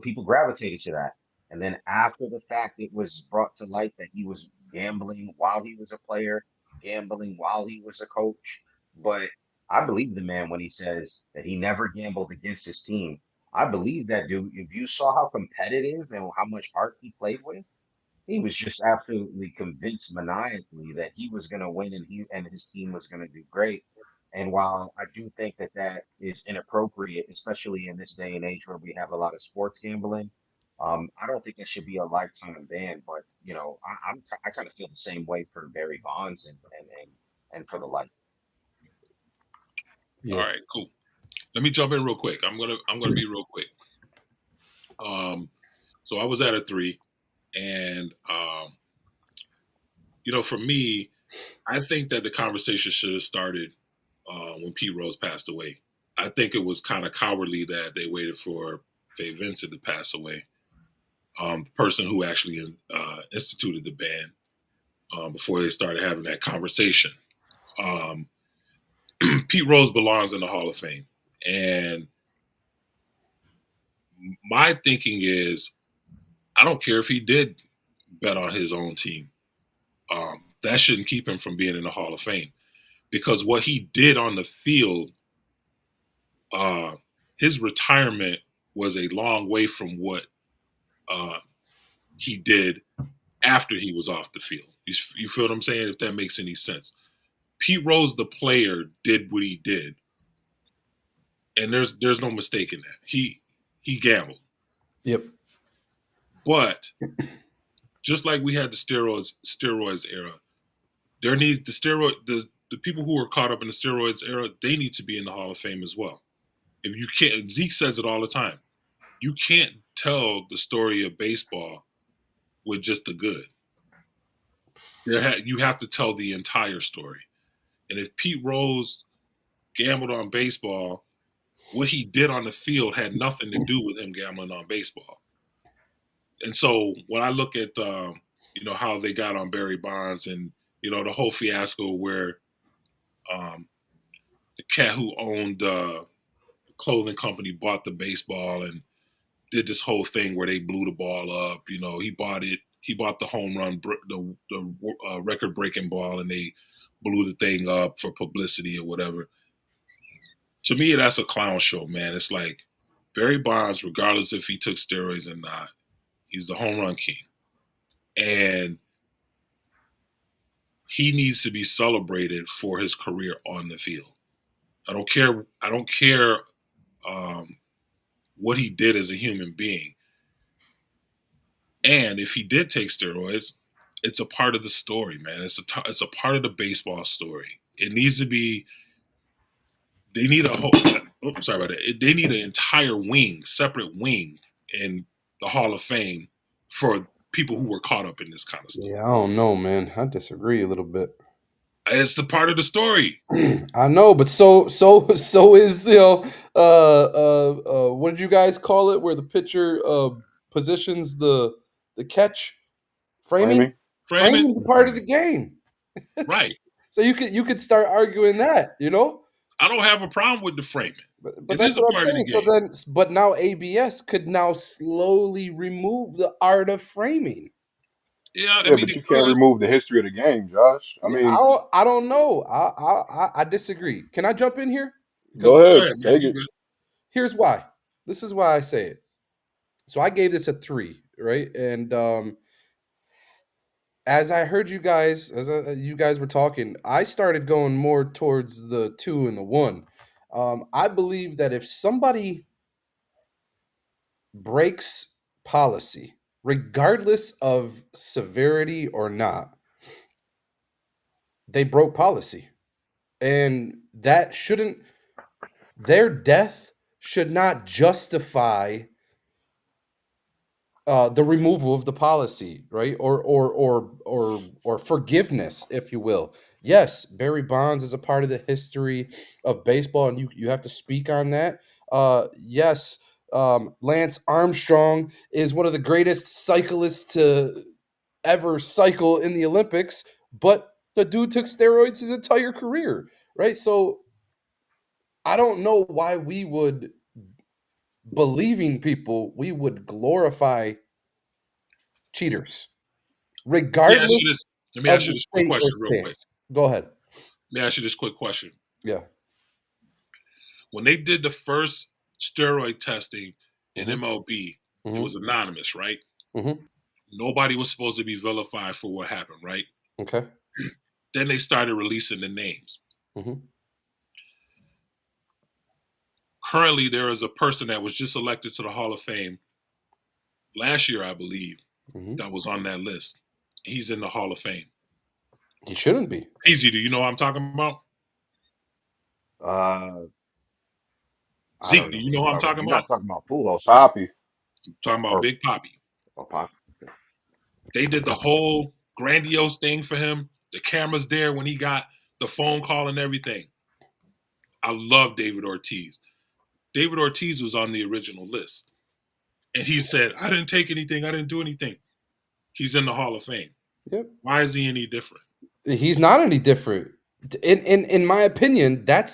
people gravitated to that. And then after the fact, it was brought to light that he was gambling while he was a player, gambling while he was a coach. But I believe the man when he says that he never gambled against his team. I believe that dude. If you saw how competitive and how much heart he played with, he was just absolutely convinced maniacally that he was going to win and he and his team was going to do great. And while I do think that that is inappropriate, especially in this day and age where we have a lot of sports gambling, I don't think it should be a lifetime ban. But I kind of feel the same way for Barry Bonds and for the like. All Yeah. right, cool. Let me jump in real quick. I'm gonna be real quick. Um, so I was at a 3, and for me, I think that the conversation should have started when Pete Rose passed away. I think it was kind of cowardly that they waited for Faye Vincent to pass away, the person who actually instituted the ban, before they started having that conversation. Um, Pete Rose belongs in the Hall of Fame, and my thinking is, I don't care if he did bet on his own team. That shouldn't keep him from being in the Hall of Fame, because what he did on the field, uh, his retirement was a long way from what uh, he did after he was off the field. You feel what I'm saying? If that makes any sense. Pete Rose, the player, did what he did, and there's no mistake in that. He gambled, Yep. but just like we had the steroids era, there needs the people who were caught up in the steroids era. They need to be in the Hall of Fame as well. If you can't, Zeke says it all the time. You can't tell the story of baseball with just the good. You have to tell the entire story. And if Pete Rose gambled on baseball, what he did on the field had nothing to do with him gambling on baseball. And so when I look at how they got on Barry Bonds, and the whole fiasco where um, the cat who owned the clothing company bought the baseball and did this whole thing where they blew the ball up. He bought it. He bought the home run, the record breaking ball, and they blew the thing up for publicity or whatever. To me, that's a clown show, man. It's like Barry Bonds, regardless if he took steroids or not, he's the home run king, and he needs to be celebrated for his career on the field. I don't care. I don't care what he did as a human being. And if he did take steroids, it's a part of the story, man. It's a part of the baseball story. It needs to be. They need a whole. Oh, sorry about that. They need an entire wing, separate wing, in the Hall of Fame for people who were caught up in this kind of stuff. Yeah, I don't know, man. I disagree a little bit. It's the part of the story. I know, but so is what did you guys call it? Where the pitcher positions the catch, framing. Framing. Frame it Framing's a part of the game. right. So you could start arguing that, I don't have a problem with the framing. but It that's is a what I'm part of the saying. So game. but now ABS could now slowly remove the art of framing. Yeah, I Yeah, mean but it you can't could. remove the history of the game, Josh. I Yeah, mean, I don't know. I disagree. Can I jump in here? go Because Go ahead, ahead, man. take You it. good? here's why. This is why I say it. So I gave this a 3, right? And as I heard you guys, you guys were talking, I started going more towards the 2 and the 1. I believe that if somebody breaks policy, regardless of severity or not, they broke policy. And that shouldn't, their death should not justify the removal of the policy, right? Or forgiveness, if you will. Yes, Barry Bonds is a part of the history of baseball, and you have to speak on that. Yes, Lance Armstrong is one of the greatest cyclists to ever cycle in the Olympics, but the dude took steroids his entire career, right? So I don't know why we would, believing people, we would glorify cheaters, Let me ask you regardless this. Let me of ask you the this quick state or question, real quick. stance. Go ahead. Let me ask you this quick question. Yeah. When they did the first steroid testing in Mhm. MLB, it Mhm. was anonymous, right? Mhm. Nobody was supposed to be vilified for what happened, right? Okay. Then they started releasing the names. Mhm. Currently, there is a person that was just elected to the Hall of Fame last year, I believe, Mhm. that was on that list. He's in the Hall of Fame. He shouldn't be. Easy, do you know what I'm talking about? Uh, I Zeke, don't do know you who know you're what I'm talking about. talking You're about? not talking about Pujols, are you? Poppy. I'm talking about Or Big Poppy. Pop? They did the whole grandiose thing for him. The camera's there when he got the phone call and everything. I love David Ortiz. David Ortiz was on the original list. And he said, I didn't take anything. I didn't do anything. He's in the Hall of Fame. Yep. Why is he any different? He's not any different. In my opinion, that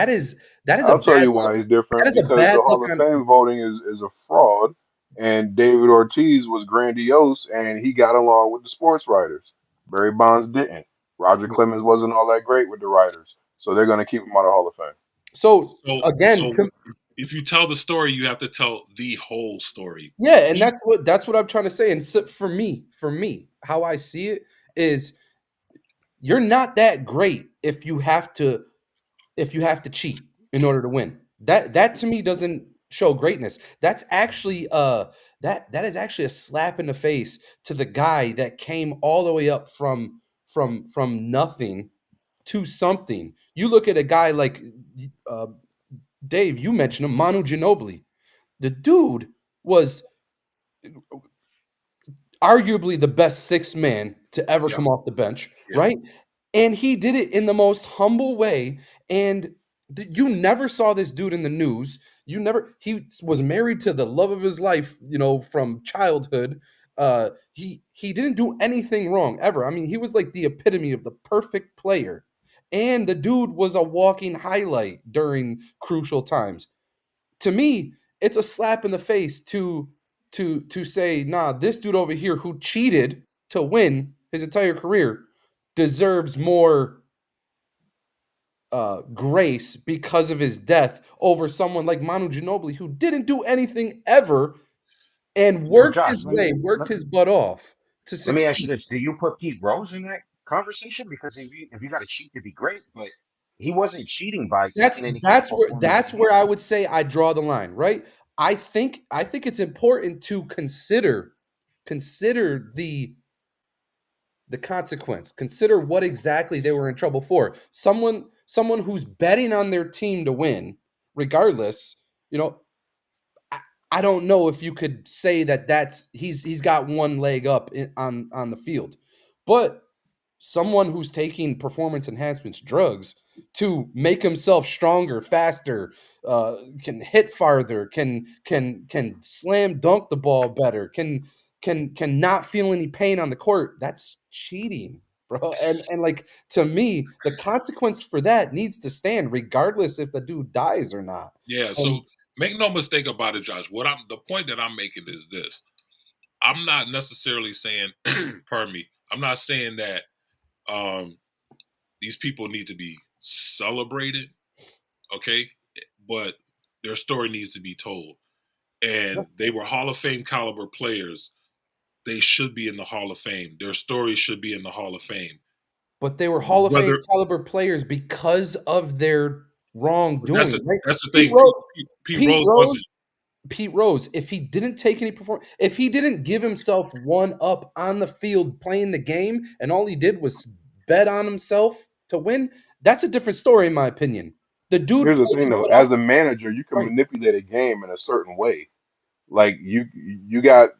is a I'll tell bad you look. why he's That different, is a because bad the look Hall of on. Fame voting is a fraud, and David Ortiz was grandiose and he got along with the sports writers. Barry Bonds didn't. Roger Clemens wasn't all that great with the writers, so they're going to keep him out of Hall of Fame. So again, So if you tell the story, you have to tell the whole story. yeah, and He, that's what I'm trying to say. And so for me, how I see it is, you're not that great if you have to cheat in order to win. That to me doesn't show greatness. That's actually that is actually a slap in the face to the guy that came all the way up from nothing to something. You look at a guy like uh, Dave. You mentioned him, Manu Ginobili. The dude was arguably the best sixth man to ever yeah, come off the bench, yeah. right? And he did it in the most humble way. And you never saw this dude in the news. He was married to the love of his life, from childhood. He didn't do anything wrong ever. I mean, he was like the epitome of the perfect player. And the dude was a walking highlight during crucial times. To me, it's a slap in the face to say, nah, this dude over here who cheated to win his entire career deserves more grace because of his death over someone like Manu Ginobili who didn't do anything ever and So worked Josh, his way, worked his butt off to let me ask you succeed. this: do you put Pete Rose in that conversation? Because if you got to cheat to be great, but he wasn't cheating by That's taking any kind of that's where performance that's where I enhancement. would say I draw the line, right? I think it's important to consider the consequence. Consider what exactly they were in trouble for. Someone who's betting on their team to win, regardless, you know, I, I don't know if you could say that he's got one leg up on the field. But someone who's taking performance enhancements drugs to make himself stronger, faster, can hit farther, can slam dunk the ball better, can not feel any pain on the court. That's cheating, bro. And like, to me, the consequence for that needs to stand, regardless if the dude dies or not. Yeah, And so make no mistake about it, Josh. The point that I'm making is this. I'm not necessarily saying, pardon me, I'm not saying that um, these people need to be celebrated, okay? But their story needs to be told. And they were Hall of Fame caliber players. They should be in the Hall of Fame. Their story should be in the Hall of Fame. but they were Hall of Fame Whether caliber players because of their but that's wrongdoing, right? that's the Pete thing. Rose, Pete Pete Rose Rose, wasn't. Pete Rose, if he didn't take any if he didn't give himself one up on the field playing the game, and all he did was bet on himself to win, that's a different story, in my opinion. The dude Here's the played thing his though, butt off. as a manager, you can Right. manipulate a game in a certain way. Like you got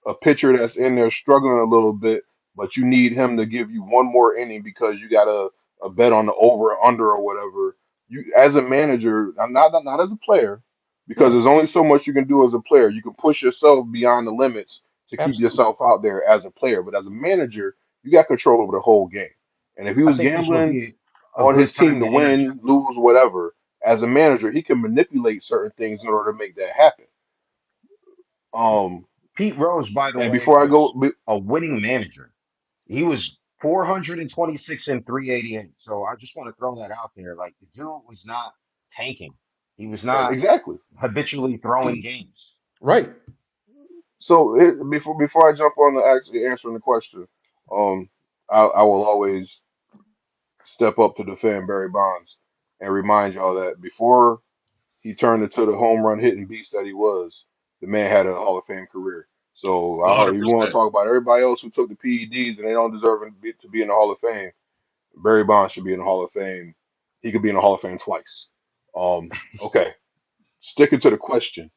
a pitcher that's in there struggling a little bit, but you need him to give you one more inning because you got a bet on the over or under or whatever. You as a manager, I'm not as a player, because Yeah, there's only so much you can do as a player. You can push yourself beyond the limits to keep absolutely. yourself out there as a player, but as a manager, you got control over the whole game. And if he I was think this would gambling be a on his good team time to to interject. win, lose, whatever, as a manager, he can manipulate certain things in order to make that happen. Um, Pete Rose, by the and way, before I go, was a winning manager. He was 426 and 388. So I just want to throw that out there. Like the dude was not tanking. He was yeah, not exactly. habitually throwing games. Right. So before I jump on to actually answering the question, um, I will always step up to defend Barry Bonds and remind y'all that before he turned into the home run hitting beast that he was, the man had a Hall of Fame career. So if you want to 100%. talk about everybody else who took the PEDs and they don't deserve to be in the Hall of Fame, Barry Bonds should be in the Hall of Fame. He could be in the Hall of Fame twice. Okay, sticking to the question.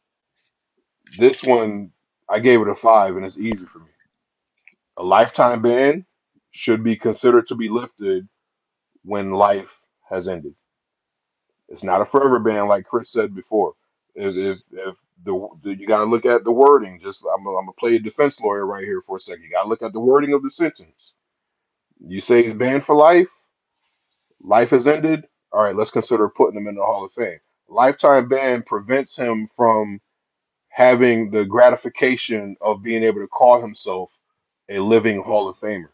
This one, I gave it a 5, and it's easy for me. A lifetime ban should be considered to be lifted when life has ended. It's not a forever ban, like Chris said before. If you got to look at the wording. Just I'm gonna play a defense lawyer right here for a second. You got to look at the wording of the sentence. You say he's banned for life. Life has ended. All right, let's consider putting him in the Hall of Fame. Lifetime ban prevents him from having the gratification of being able to call himself a living Hall of Famer.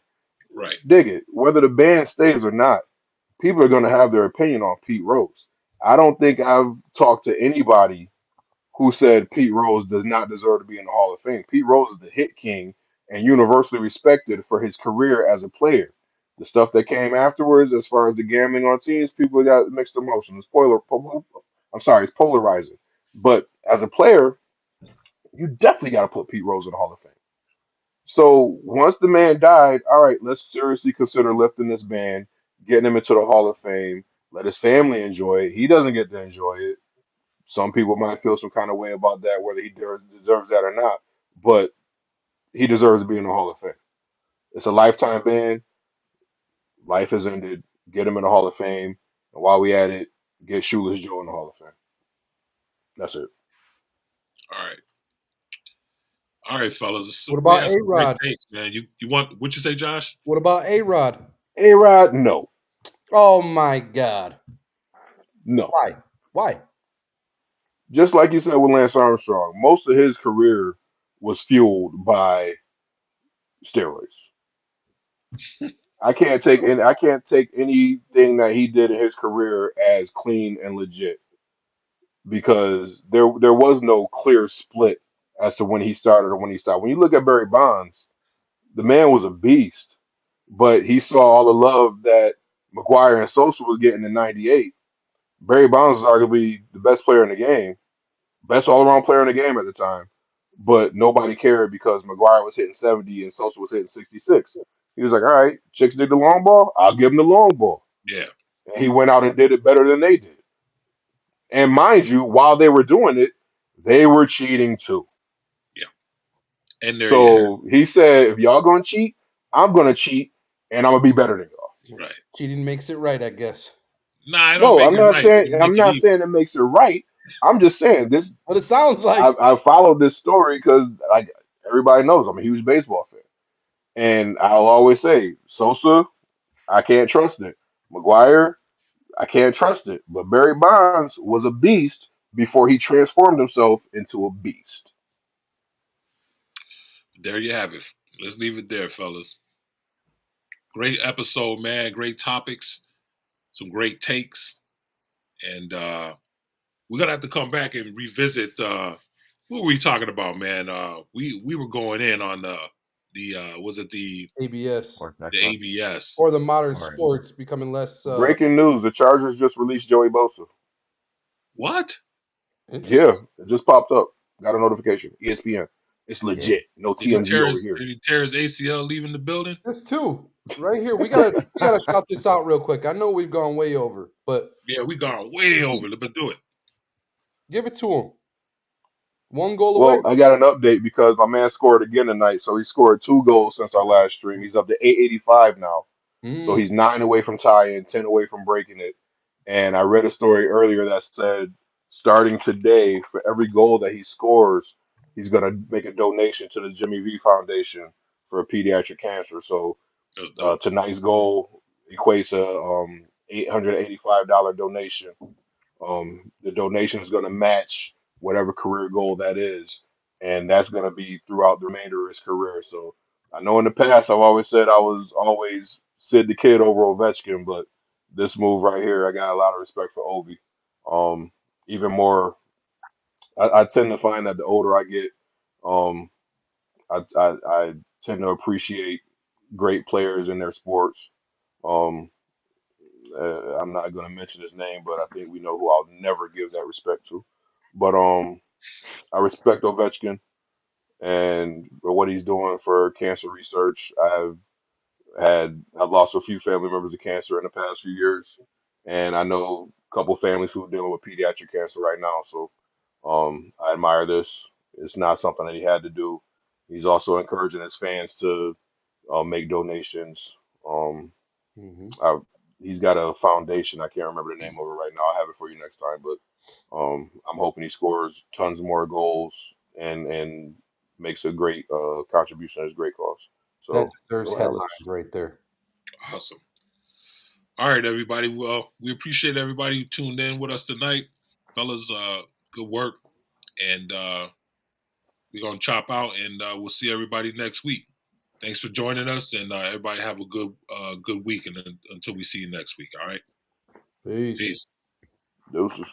Right. Dig it. Whether the ban stays or not, people are going to have their opinion on Pete Rose. I don't think I've talked to anybody who said Pete Rose does not deserve to be in the Hall of Fame. Pete Rose is the hit king and universally respected for his career as a player. The stuff that came afterwards, as far as the gambling on teams, people got mixed emotions. I'm sorry, it's polarizing. But as a player, you definitely got to put Pete Rose in the Hall of Fame. So once the man died, all right, let's seriously consider lifting this ban, getting him into the Hall of Fame. Let his family enjoy it. He doesn't get to enjoy it. Some people might feel some kind of way about that, whether he deserves that or not. But he deserves to be in the Hall of Fame. It's a lifetime ban. Life has ended. Get him in the Hall of Fame. And while we at it, get Shoeless Joe in the Hall of Fame. That's it. All right. All right, fellas. What We about had A some great Rod? takes, man. You want what you say, Josh? What about A Rod? A Rod, no. Oh my God. No. Why? Why? Just like you said with Lance Armstrong, most of his career was fueled by steroids. I can't take anything that he did in his career as clean and legit, because there was no clear split as to when he started or when he stopped. When you look at Barry Bonds, the man was a beast, but he saw all the love that McGuire and Sosa was getting in '98. Barry Bonds was arguably the best player in the game, best all around player in the game at the time, but nobody cared because McGuire was hitting 70 and Sosa was hitting 66. He was like, all right, chicks dig the long ball, I'll give him the long ball. Yeah. And he went out and did it better than they did. And mind you, while they were doing it, they were cheating too. Yeah. And there you have So he said, if y'all gonna cheat, I'm gonna cheat and I'm gonna be better than y'all. it. Right. Cheating makes it right, I guess. Nah, I don't No, make it right. You make I'm it not equal. saying it makes it right. I'm just saying this. What it sounds like. I followed this story because like everybody knows I'm a huge baseball fan. And I'll always say, Sosa, I can't trust it. McGuire, I can't trust it. But Barry Bonds was a beast before he transformed himself into a beast. There you have it. Let's leave it there, fellas. Great episode, man. Great topics. Some great takes. And we're gonna have to come back and revisit what were we talking about, man? We were going in on the was it ABS. Sports the Excellence. ABS? Or the modern All right. sports becoming less Breaking news: the Chargers just released Joey Bosa. What? interesting. Yeah, it just popped up. Got a notification. ESPN. It's legit. No TMZ over here. Did he tear his ACL leaving the building? This too, right here. We gotta shout this out real quick. I know we've gone way over, but Yeah, we gone way over. But do it. give it to him. One goal away. Well, I got an update because my man scored again tonight. So he scored 2 goals since our last stream. He's up to 885 now. So he's 9 away from tying, 10 away from breaking it. And I read a story earlier that said starting today, for every goal that he scores, he's going to make a donation to the Jimmy V Foundation for pediatric cancer. So That's dope. tonight's goal equates to $885 donation. The donation is going to match whatever career goal that is, and that's going to be throughout the remainder of his career. So I know in the past I've always said I was always Sid the Kid over Ovechkin, but this move right here, I got a lot of respect for Ovi. Even more, I tend to find that the older I get, um, I tend to appreciate great players in their sports. Um, I'm not going to mention his name, but I think we know who I'll never give that respect to. But I respect Ovechkin and what he's doing for cancer research. I've lost a few family members to cancer in the past few years, and I know a couple families who are dealing with pediatric cancer right now. So I admire this. It's not something that he had to do. He's also encouraging his fans to make donations. Um, I, he's got a foundation. I can't remember the name of it right now. I'll have it for you next time. But I'm hoping he scores tons more goals and makes a great contribution to his great cause. That So deserves go headlines Alex. right there. Awesome. All right, everybody. Well, we appreciate everybody who tuned in with us tonight. Fellas, good work. And we're going to chop out, and we'll see everybody next week. Thanks for joining us, and everybody have a good week and, until we see you next week. All right? Peace. Peace. Deuces.